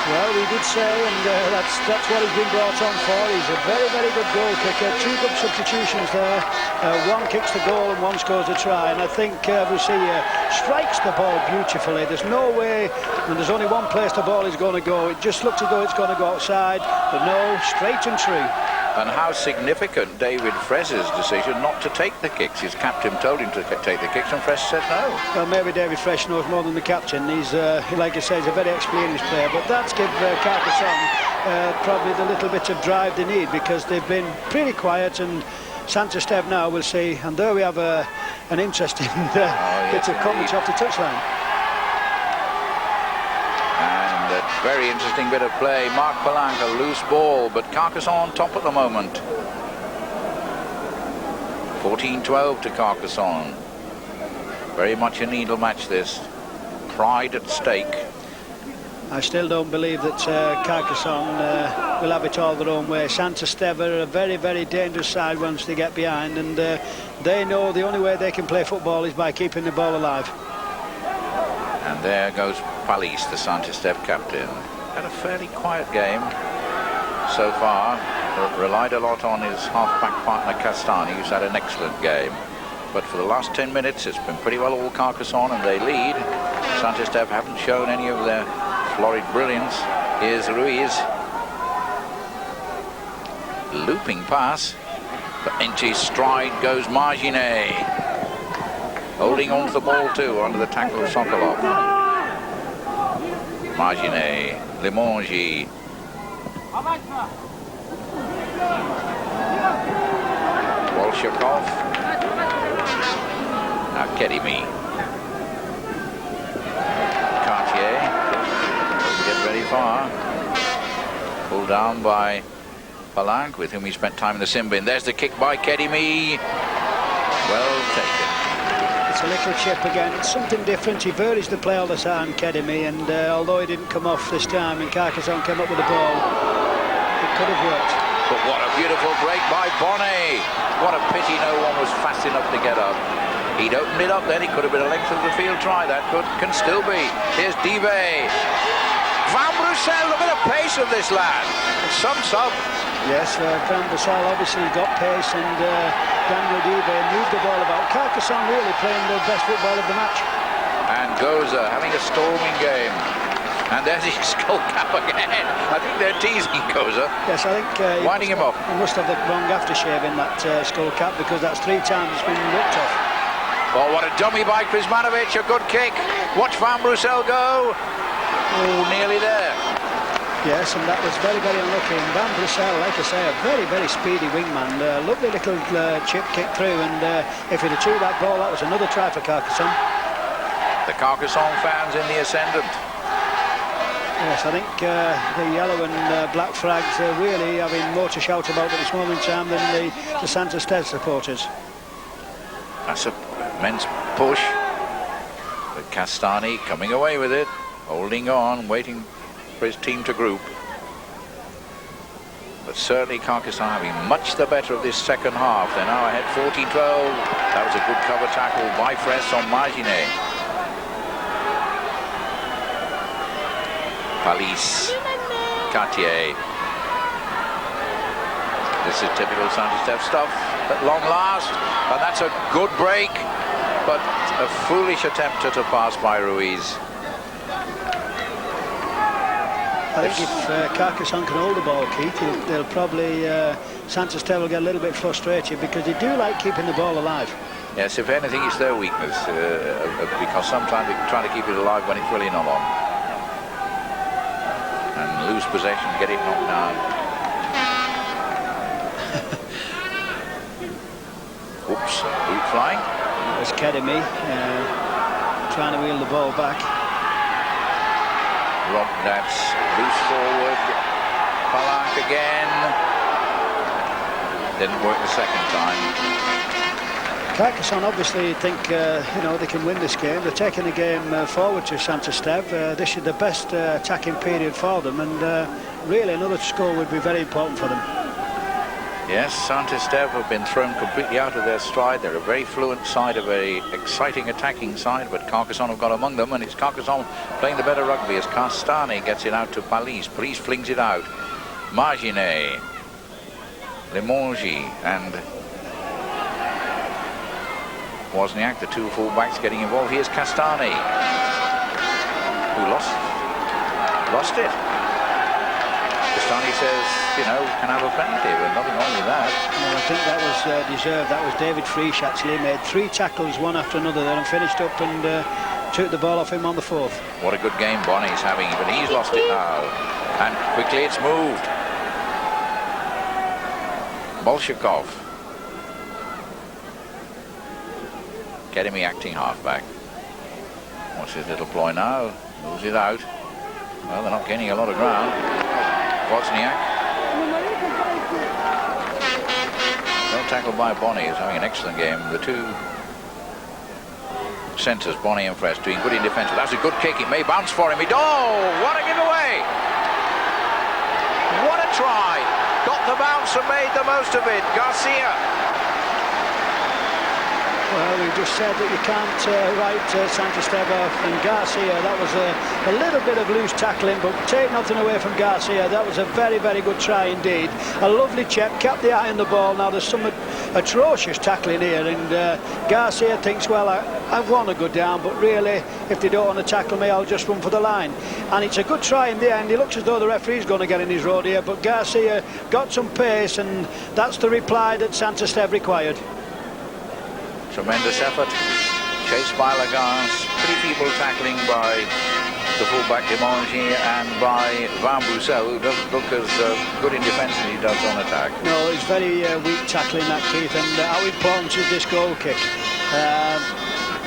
Well, we did say, and that's what he's been brought on for. He's a very, very good goal kicker. Two good substitutions there. One kicks the goal and one scores a try. And I think Rusilla strikes the ball beautifully. There's no way, and there's only one place the ball is going to go. It just looks as though it's going to go outside, but no, straight and true. And how significant David Fress's decision not to take the kicks. His captain told him to take the kicks and Fress said no. Well, maybe David Fresh knows more than the captain. He's, like I say, he's a very experienced player, but that's give Carcassonne probably the little bit of drive they need, because they've been pretty quiet, and Saint Esteve now will see, and there we have an interesting bit of coverage off the touchline. And a very interesting bit of play. Mark Palanque, a loose ball, but Carcassonne top at the moment. 14-12 to Carcassonne. Very much a needle match this. Pride at stake. I still don't believe that Carcassonne will have it all their own way. Saint Esteve are a very, very dangerous side once they get behind, and they know the only way they can play football is by keeping the ball alive. And there goes Palis, the Saint Esteve captain. Had a fairly quiet game so far. Relied a lot on his half-back partner Castani, who's had an excellent game. But for the last 10 minutes, it's been pretty well all Carcassonne, and they lead. Saint Esteve haven't shown any of their florid brilliance. Here's Ruiz. Looping pass. But into his stride goes Marginet. Holding on to the ball too, under the tackle of Sokolov. Marginet, Limongi. Bolshakov. Academy. Cartier. Doesn't get very far. Pulled down by Palanque, with whom he spent time in the sin bin. There's the kick by Kedimi. Well taken. It's a little chip again. It's something different. He varies the play all the time, Kedimi, and although he didn't come off this time and Carcassonne came up with the ball, it could have worked. But what a beautiful break by Bonnet. What a pity no one was fast enough to get up. He'd opened it up then. It could have been a length of the field try. That can still be. Here's Dive. Van Brussel, look at the pace of this lad. Some sub. Yes, Van Brussel obviously got pace, and Daniel Dive moved the ball about. Carcassonne really playing the best football of the match. And Goza having a storming game. And there's his skull cap again. I think they're teasing Goza. Yes, I think winding him up. He must have the wrong aftershave in that skull cap, because that's 3 times it's been ripped off. Oh, what a dummy by Krizmanovic. A good kick. Watch Van Brussel go. Oh, nearly there. Yes, and that was very, very unlucky. And Van Brussel, like I say, a very, very speedy wingman. Lovely little chip kick through, and if he'd achieved that ball, that was another try for Carcassonne. The Carcassonne fans in the ascendant. Yes, I think the yellow and black flags are really having more to shout about at this moment in time than the Saint Esteve supporters. That's a immense push. But Castani coming away with it, holding on, waiting for his team to group. But certainly Carcassonne having much the better of this second half. They're now ahead 14-12. That was a good cover tackle by Fress on Marginet. Palis, Cartier. This is typical Saint Esteve stuff at long last, and that's a good break, but a foolish attempt at a pass by Ruiz. I think if Carcassonne can hold the ball, Keith, they'll probably Saint Esteve will get a little bit frustrated, because they do like keeping the ball alive. Yes, if anything, it's their weakness, because sometimes they try to keep it alive when it's really not on. And lose possession, get it knocked down. Whoops, boot flying. That was Kedemi trying to wheel the ball back. Rob, that's loose forward. Palanque again. Didn't work the second time. Carcassonne obviously think they can win this game. They're taking the game forward to Saint Esteve. This is the best attacking period for them, and really another score would be very important for them. Yes, Saint Esteve have been thrown completely out of their stride. They're a very fluent side, a very exciting attacking side, but Carcassonne have got among them, and it's Carcassonne playing the better rugby as Castani gets it out to Palis. Palis flings it out. Marginet, Limongi, and Wozniak, the two full-backs getting involved. Here's Castani, who lost it. The Pakistani says, you know, can have a penalty, but nothing wrong with that. No, I think that was deserved. That was David Frisch actually made 3 tackles one after another there and finished up and took the ball off him on the 4th. What a good game Bonnie's having, but he's lost it now. And quickly it's moved. Bolshakov. Getting me acting halfback. What's his little ploy now? Moves it out. Well, they're not gaining a lot of ground. Wozniak. Well tackled by Bonnie, who's having an excellent game. The 2 centres, Bonnie and Fresh, doing good in defence. That's a good kick. It may bounce for him. Oh, what a giveaway! What a try! Got the bounce and made the most of it. Garcia. Well, we just said that you can't write Santisteve off, and Garcia, that was a little bit of loose tackling, but take nothing away from Garcia. That was a very, very good try indeed. A lovely check, kept the eye on the ball. Now there's some atrocious tackling here, and Garcia thinks, well, I've won a good down, but really, if they don't want to tackle me, I'll just run for the line. And it's a good try in the end. He looks as though the referee's going to get in his road here, but Garcia got some pace, and that's the reply that Santisteve required. Tremendous effort, chased by Lagance, pretty feeble tackling by the fullback Demange and by Van Brussel, who doesn't look as good in defence as he does on attack. No, he's very weak tackling that, Keith, and how important is this goal kick?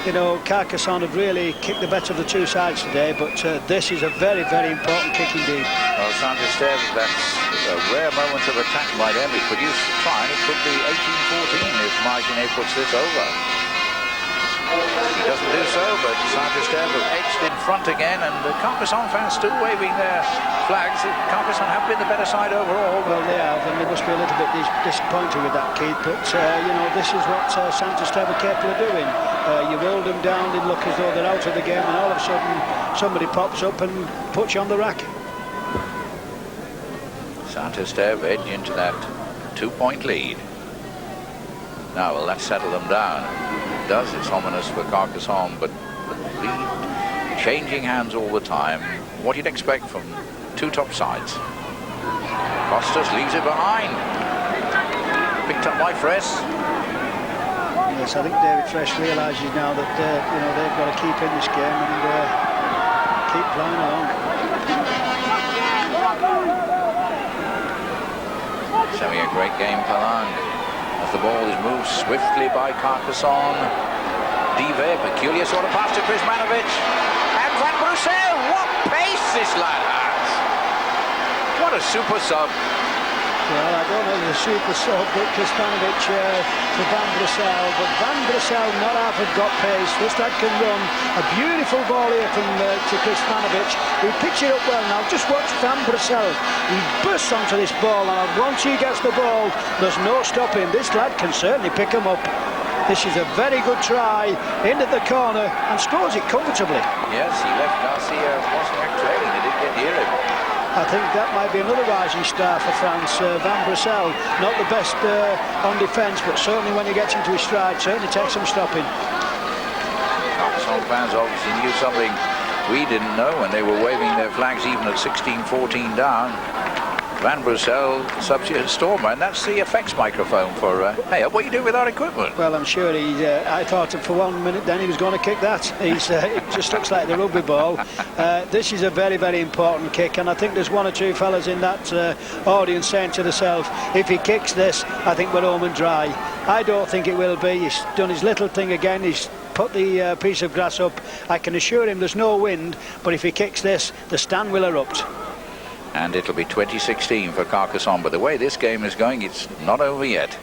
You know, Carcassonne have really kicked the better of the 2 sides today, but this is a very, very important kick indeed. Well, Santisteve, that's a rare moment of attack by them. It produced a try, and it could be 18-14 if Marginet puts this over. He doesn't do so, but Santisteve have edged in front again, and the Carcassonne fans still waving their flags. Carcassonne have been the better side overall. Well, they have, and they must be a little bit disappointed with that, Keith, but you know, this is what Santisteve are capable of doing. You roll them down, they look as though they're out of the game, and all of a sudden somebody pops up and puts you on the rack. Santisteve edge into that 2-point lead. Now, will that settle them down? It does. It's ominous for Carcassonne, but the lead changing hands all the time. What you'd expect from 2 top sides. Costas leaves it behind. Picked up by Fress. Yes, I think David Fresh realises now that you know, they've got to keep in this game and keep playing along. He's having a great game, Palang. As the ball is moved swiftly by Carcassonne. Dive, peculiar sort of pass to Krismanovic. And Van Brussel, what pace this lad has! What a super sub. Well, I don't know the super sub, but Krismanovic to Van Brussel, but Van Brussel not half have got pace. This lad can run. A beautiful ball here from to Krismanovic. He picks it up well now. Just watch Van Brussel. He bursts onto this ball, and once he gets the ball, there's no stopping. This lad can certainly pick him up. This is a very good try into the corner and scores it comfortably. Yes, he left Garcia Wozniak trailing. They didn't get near him. I think that might be another rising star for France. Van Brussel, not the best on defence, but certainly when he gets into his stride, certainly takes some stopping. Carcassonne fans obviously knew something we didn't know when they were waving their flags even at 16-14 down. Van Brussel, substitute Stormer, and that's the effects microphone for, hey, what do you do with our equipment? Well, I'm sure I thought for 1 minute then he was going to kick that. It just looks like the rugby ball. This is a very, very important kick, and I think there's 1 or 2 fellas in that audience saying to themselves, if he kicks this, I think we're home and dry. I don't think it will be. He's done his little thing again. He's put the piece of grass up. I can assure him there's no wind, but if he kicks this, the stand will erupt. And it'll be 2016 for Carcassonne, but the way this game is going, it's not over yet.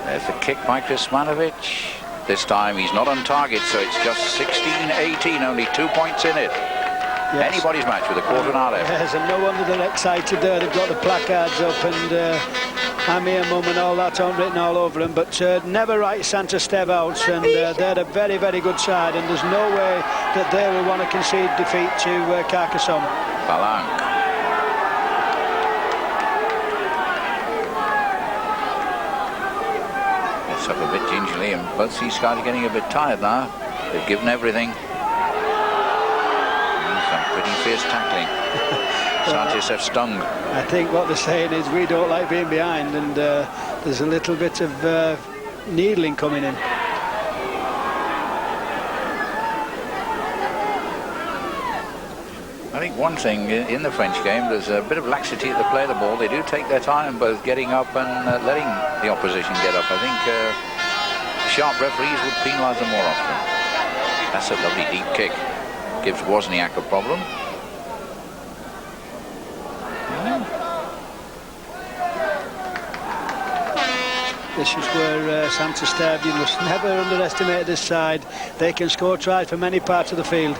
There's the kick by Krismanovic. This time he's not on target, so it's just 16-18, only 2 points in it. Yes. Anybody's match with a quarter of an hour left. Yes, and no wonder they're excited there. They've got the placards up and I'm here, mum, and all that on written all over them. But never write Santisteve out, and they're a very, very good side, and there's no way that they will want to concede defeat to Carcassonne. Palang. up a bit gingerly, and both these guys are getting a bit tired now. They've given everything. Some pretty fierce tackling. Saint-Estève stung. I think what they're saying is we don't like being behind, and there's a little bit of needling coming in. I think one thing in the French game, there's a bit of laxity at the play of the ball. They do take their time both getting up and letting the opposition get up. I think sharp referees would penalise them more often. That's a lovely deep kick. Gives Wozniak a problem. This is where Saint-Estève, you must never underestimate this side. They can score tries from many parts of the field.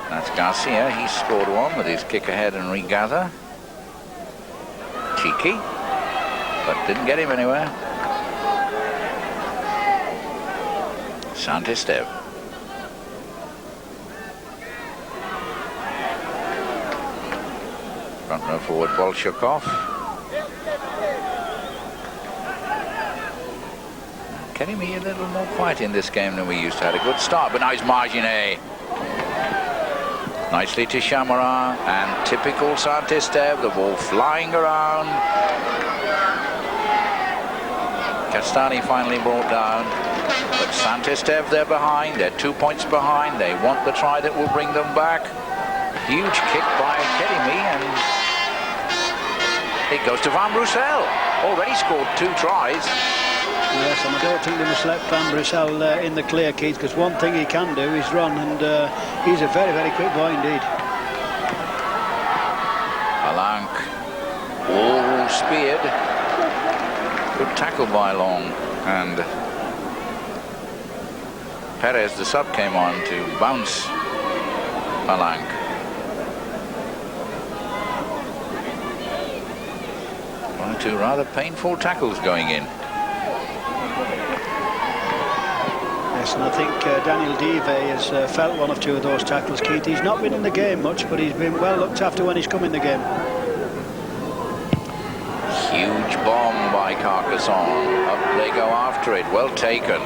That's Garcia. He scored one with his kick ahead and regather. Cheeky, but didn't get him anywhere. Saint-Estève. Front row forward, Bolshakov. Academy a little more quiet in this game than we used to. Had a good start, but now it's Marginet. Nicely to Chamorin, and typical Saint-Estève, the ball flying around. Castani finally brought down, but Saint-Estève, they're behind, they're 2 points behind, they want the try that will bring them back. Huge kick by Academy, and it goes to Van Brussel. Already scored 2 tries. Yes, and I don't think they must let Van Brussel in the clear, Keith, because one thing he can do is run, and he's a very, very quick boy indeed. Alank, all speared. Good tackle by Long, and Perez, the sub, came on to bounce Alank. One or two rather painful tackles going in. Yes, and I think Daniel Dive has felt one or two of those tackles, Keith. He's not been in the game much, but he's been well looked after when he's come in the game. Huge bomb by Carcassonne. Up they go after it. Well taken.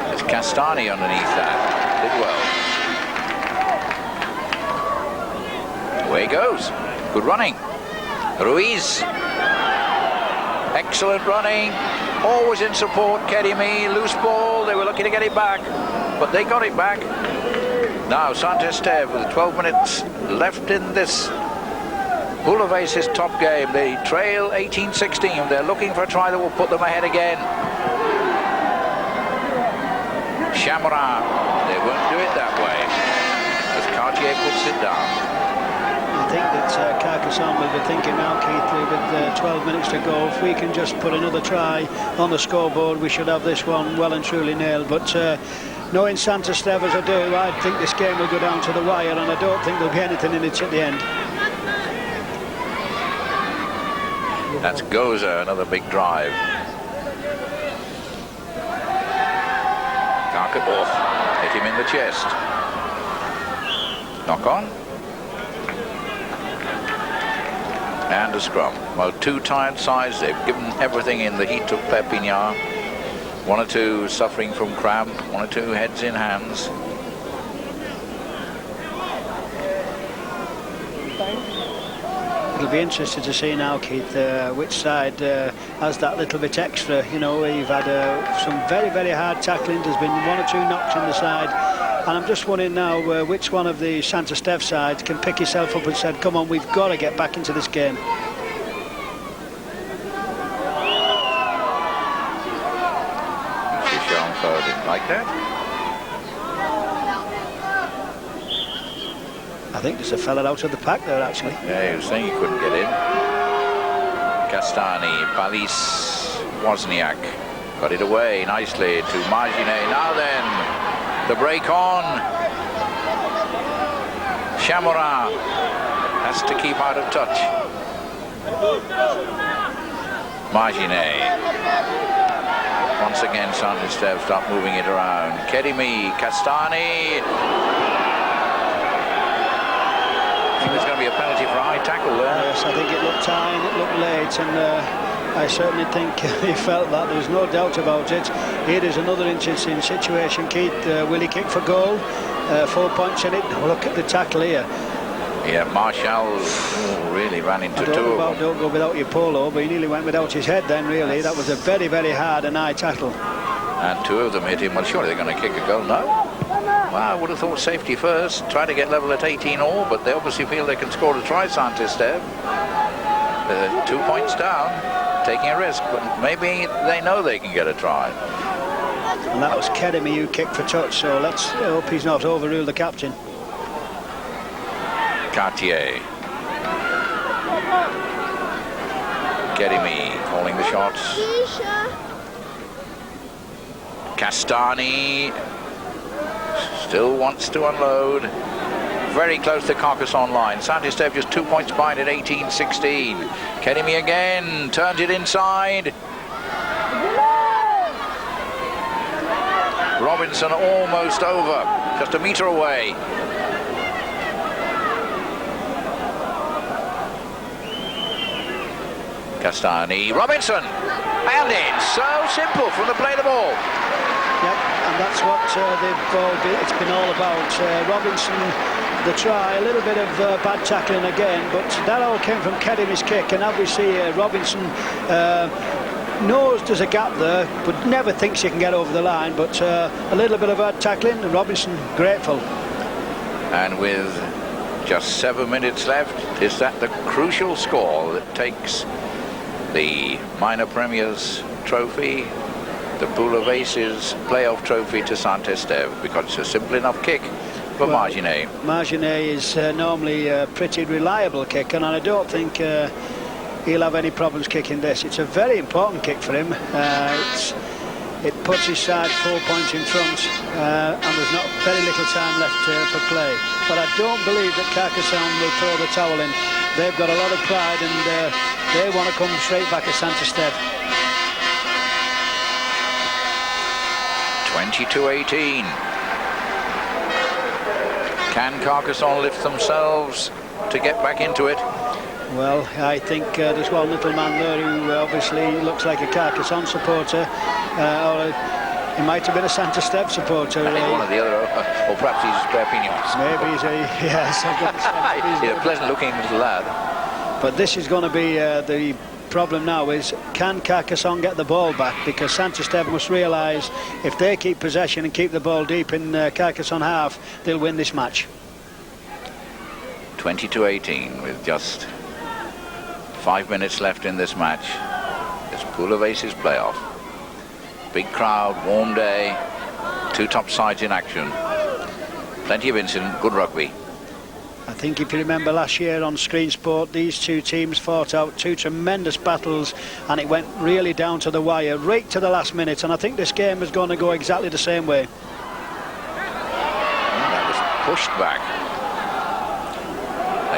There's Castani underneath that. Did well. Away he goes. Good running. Ruiz. Excellent running. Always in support, Kedimi. Loose ball. They were lucky to get it back, but they got it back. Now Saint-Estève with 12 minutes left in this Boulevarde's top game. They trail 18-16. They're looking for a try that will put them ahead again. Chamorin. They won't do it that way, as Cartier puts it down. I think that Carcassonne will be thinking now, Keith, with 12 minutes to go, if we can just put another try on the scoreboard, we should have this one well and truly nailed. But knowing Saint-Estève as I do, I think this game will go down to the wire, and I don't think there'll be anything in it at the end. That's Goza, another big drive. Carcassonne hit him in the chest. Knock on. And a scrum. Well, 2 tired sides. They've given everything in the heat of Perpignan. 1 or 2 suffering from cramp. 1 or 2 heads in hands. It'll be interesting to see now, Keith, which side has that little bit extra. You know, we've had some very, very hard tackling. There's been 1 or 2 knocks in the side. And I'm just wondering now which one of the Saint-Estève sides can pick himself up and said, come on, we've got to get back into this game. Didn't like that. I think there's a fella out of the pack there, actually. Yeah, he was saying he couldn't get in. Castani, Palis, Wozniak got it away nicely to Marginet. Now then, the break on. Chamorin has to keep out of touch. Marginet. Once again, Saint-Estève start moving it around. Kedimi, Castani. I think there's going to be a penalty for a high tackle there. Yes, I think it looked high and it looked late, and I certainly think he felt that. There's no doubt about it. Here is another interesting situation, Keith. Will he kick for goal? 4 points in it. Look at the tackle here. Yeah, Marshall really ran into two of them. Don't go without your polo, but he nearly went without his head then, really. That was a very, very hard and high tackle. And two of them hit him. Well, surely they're going to kick a goal. No. Well, I would have thought safety first. Try to get level at 18 all, but they obviously feel they can score a try, Saint-Estève. 2 points down, taking a risk, but maybe they know they can get a try. And that was Kedemi who kicked for touch, so let's hope he's not overruled the captain. Cartier. Kedemi calling the shots. Castani still wants to unload. Very close to Carcassonne line. Saint-Estève just 2 points behind at 18-16. Kedemi again turns it inside. Robinson almost over, just a metre away. Castani, Robinson, and in. So simple from the play of the ball. Yep, and that's what it's been all about. Robinson, the try, a little bit of bad tackling again, but that all came from Kedemi's kick, and obviously Robinson knows there's a gap there, but never thinks he can get over the line, but a little bit of bad tackling, and Robinson grateful. And with just 7 minutes left, is that the crucial score that takes the Minor Premiers trophy, the Pool of Aces playoff trophy to Saint-Estève, because it's a simple enough kick for Marginet. Marginet is normally a pretty reliable kicker, and I don't think he'll have any problems kicking this. It's a very important kick for him. It puts his side 4 points in front, and there's not very little time left for play. But I don't believe that Carcassonne will throw the towel in. They've got a lot of pride, and they want to come straight back at Saint-Estève. 22-18. Can Carcassonne lift themselves to get back into it? Well, I think there's one little man there who obviously looks like a Carcassonne supporter, or he might have been a Saint-Estève supporter. One or the other, or perhaps he's Perpignan. Maybe he's he's a pleasant-looking little lad. But this is going to be the problem now, is can Carcassonne get the ball back? Because Saint-Estève must realise if they keep possession and keep the ball deep in Carcassonne half, they'll win this match. 22-18 with just 5 minutes left in this match. This Pool of Aces playoff. Big crowd, warm day, two top sides in action. Plenty of incident, good rugby. I think if you remember last year on Screen Sport, these two teams fought out two tremendous battles, and it went really down to the wire, right to the last minute, and I think this game is going to go exactly the same way. That was pushed back.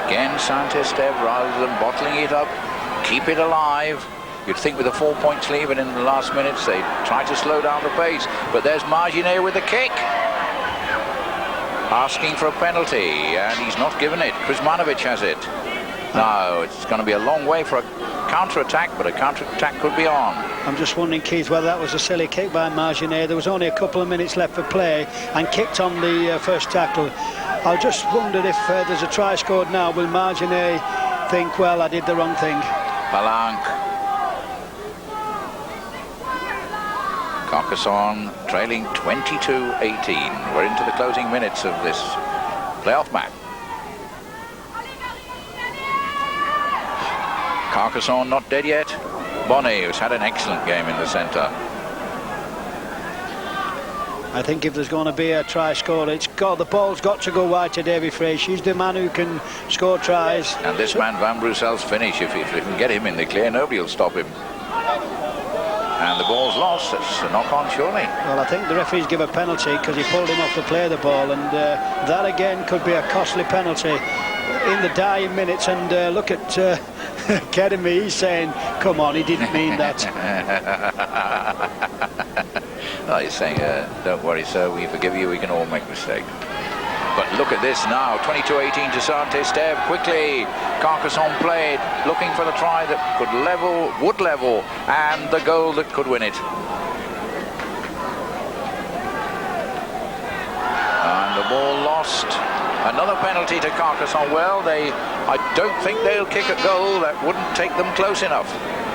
Again, Saint-Estève, rather than bottling it up, keep it alive. You'd think with a 4 points lead, and in the last minutes they try to slow down the pace, but there's Marginet with the kick. Asking for a penalty, and he's not given it. Kuzmanovic has it. No, it's going to be a long way for a counter-attack, but a counter-attack could be on. I'm just wondering, Keith, whether that was a silly kick by Marginet. There was only a couple of minutes left for play, and kicked on the first tackle. I just wondered if there's a try scored now, will Marginet think, well, I did the wrong thing? Palanque. Carcassonne trailing 22-18. We're into the closing minutes of this playoff match. Carcassonne not dead yet. Bonnet, who's had an excellent game in the centre. I think if there's going to be a try score, the ball's got to go wide to Davy Fraser. He's the man who can score tries. And this man Van Brussel's finish, if we can get him in the clear, nobody will stop him. And the ball's lost. It's a knock-on, surely. Well, I think the referees give a penalty because he pulled him off to play the ball, and that again could be a costly penalty in the dying minutes. And look at Kedemi, he's saying, come on, he didn't mean that. Oh, he's saying, don't worry, sir, we forgive you, we can all make mistakes. But look at this now, 22-18 to Saint-Estève. Quickly, Carcassonne played, looking for the try that would level, and the goal that could win it. And the ball lost. Another penalty to Carcassonne. Well, I don't think they'll kick a goal that wouldn't take them close enough.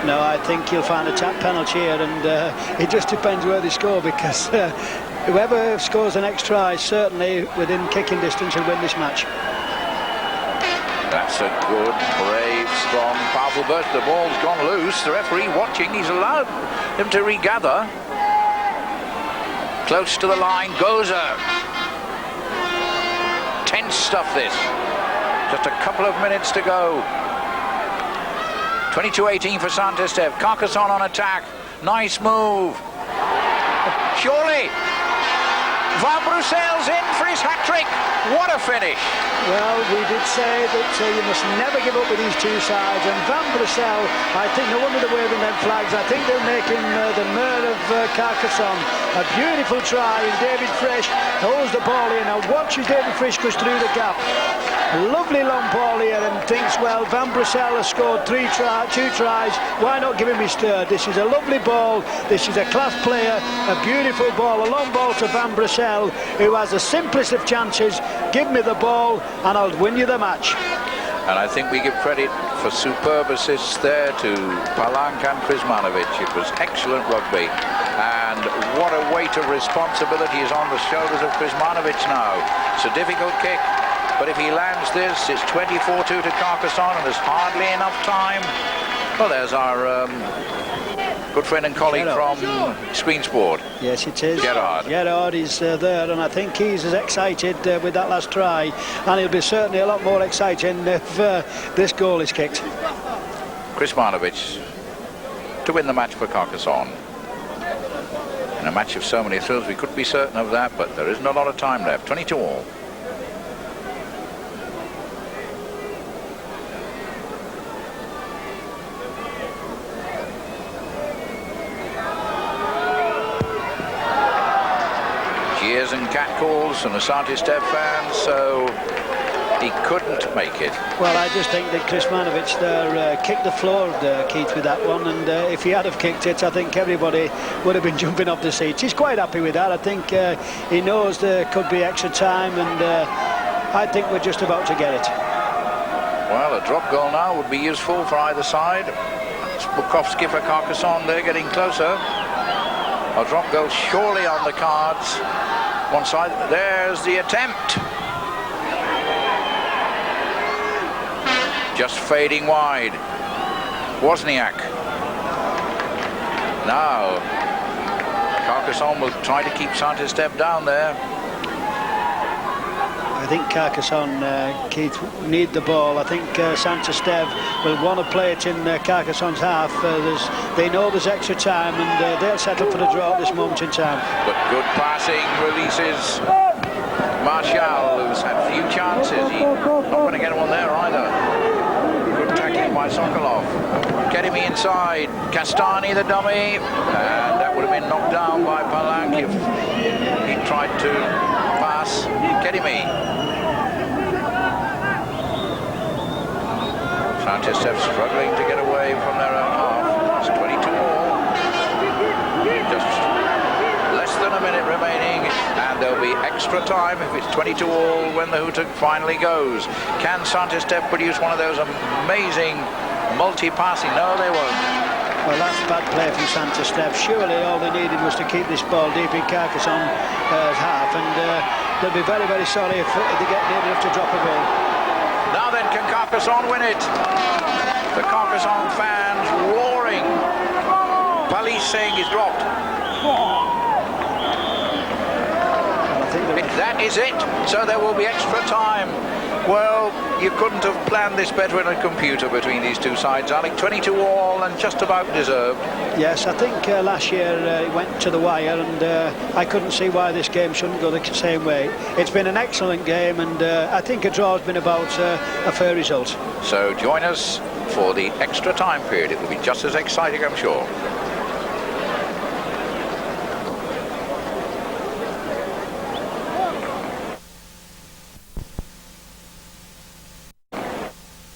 No, I think you'll find a tap penalty here, and it just depends where they score, because whoever scores the next try, certainly within kicking distance, will win this match. That's a good, brave, strong, powerful burst. The ball's gone loose. The referee watching, he's allowed him to regather. Close to the line, Goza. Tense stuff this. Just a couple of minutes to go. 22-18 for Saint-Estève. Carcassonne on attack. Nice move. Surely. Van Brussel's in for his hat-trick. What a finish. Well, we did say that you must never give up with these two sides, and Van Brussel, I think, no wonder they're waving them flags. I think they're making the mayor of Carcassonne. A beautiful try, and David Fresh holds the ball here. Now watch as David Fresh goes through the gap. Lovely long ball here, and thinks, well, Van Brussel has scored two tries. Why not give him his third? This is a lovely ball. This is a class player. A beautiful ball. A long ball to Van Brussel, who has the simplest of chances. Give me the ball and I'll win you the match. And I think we give credit for superb assists there to Palank and Krizmanovic. It was excellent rugby, and what a weight of responsibility is on the shoulders of Krizmanovic now. It's a difficult kick, but if he lands this, it's 24-2 to Carcassonne, and there's hardly enough time. Well, there's our good friend and colleague from Screen Sport. Yes, it is. Gerard is there, and I think he's as excited with that last try, and he'll be certainly a lot more exciting if this goal is kicked. Krizmanovic to win the match for Carcassonne. In a match of so many thrills, we could be certain of that, but there isn't a lot of time left. 22-all. Cheers and catcalls from the Saint-Estève fans, so he couldn't make it. Well, I just think that Krizmanovic there kicked the floor, Keith, with that one, and if he had have kicked it, I think everybody would have been jumping off the seats. He's quite happy with that. I think he knows there could be extra time, and I think we're just about to get it. Well, a drop goal now would be useful for either side. It's Bukowski for Carcassonne, they're getting closer. A drop goal surely on the cards. One side, there's the attempt. Just fading wide. Wozniak. Now, Carcassonne will try to keep Saint-Estève down there. I think Carcassonne, Keith, need the ball. I think Saint-Estève will want to play it in Carcassonne's half. They know there's extra time, and they'll settle for the draw at this moment in time. But good passing releases Marshall, who's had few chances. He's not going to get one there either. Good tackling by Sokolov. Kedemi inside. Castani, the dummy. And that would have been knocked down by Palank if he tried to pass. Kedemi. Saint-Estève struggling to get away from their own half. It's 22-all. Just less than a minute remaining, and there'll be extra time if it's 22-all when the hooter finally goes. Can Saint-Estève produce one of those amazing multi-passing? No, they won't. Well, that's bad play from Saint-Estève. Surely all they needed was to keep this ball deep in Carcassonne's half, and they'll be very, very sorry if they get near enough to drop a goal. Now then, can Carcassonne win it? The Carcassonne fans roaring. Police saying he's dropped. That is it. So there will be extra time. Well, you couldn't have planned this better in a computer between these two sides, Alec. 22-all and just about deserved. Yes, I think last year it went to the wire, and I couldn't see why this game shouldn't go the same way. It's been an excellent game, and I think a draw has been about a fair result. So join us for the extra time period. It will be just as exciting, I'm sure.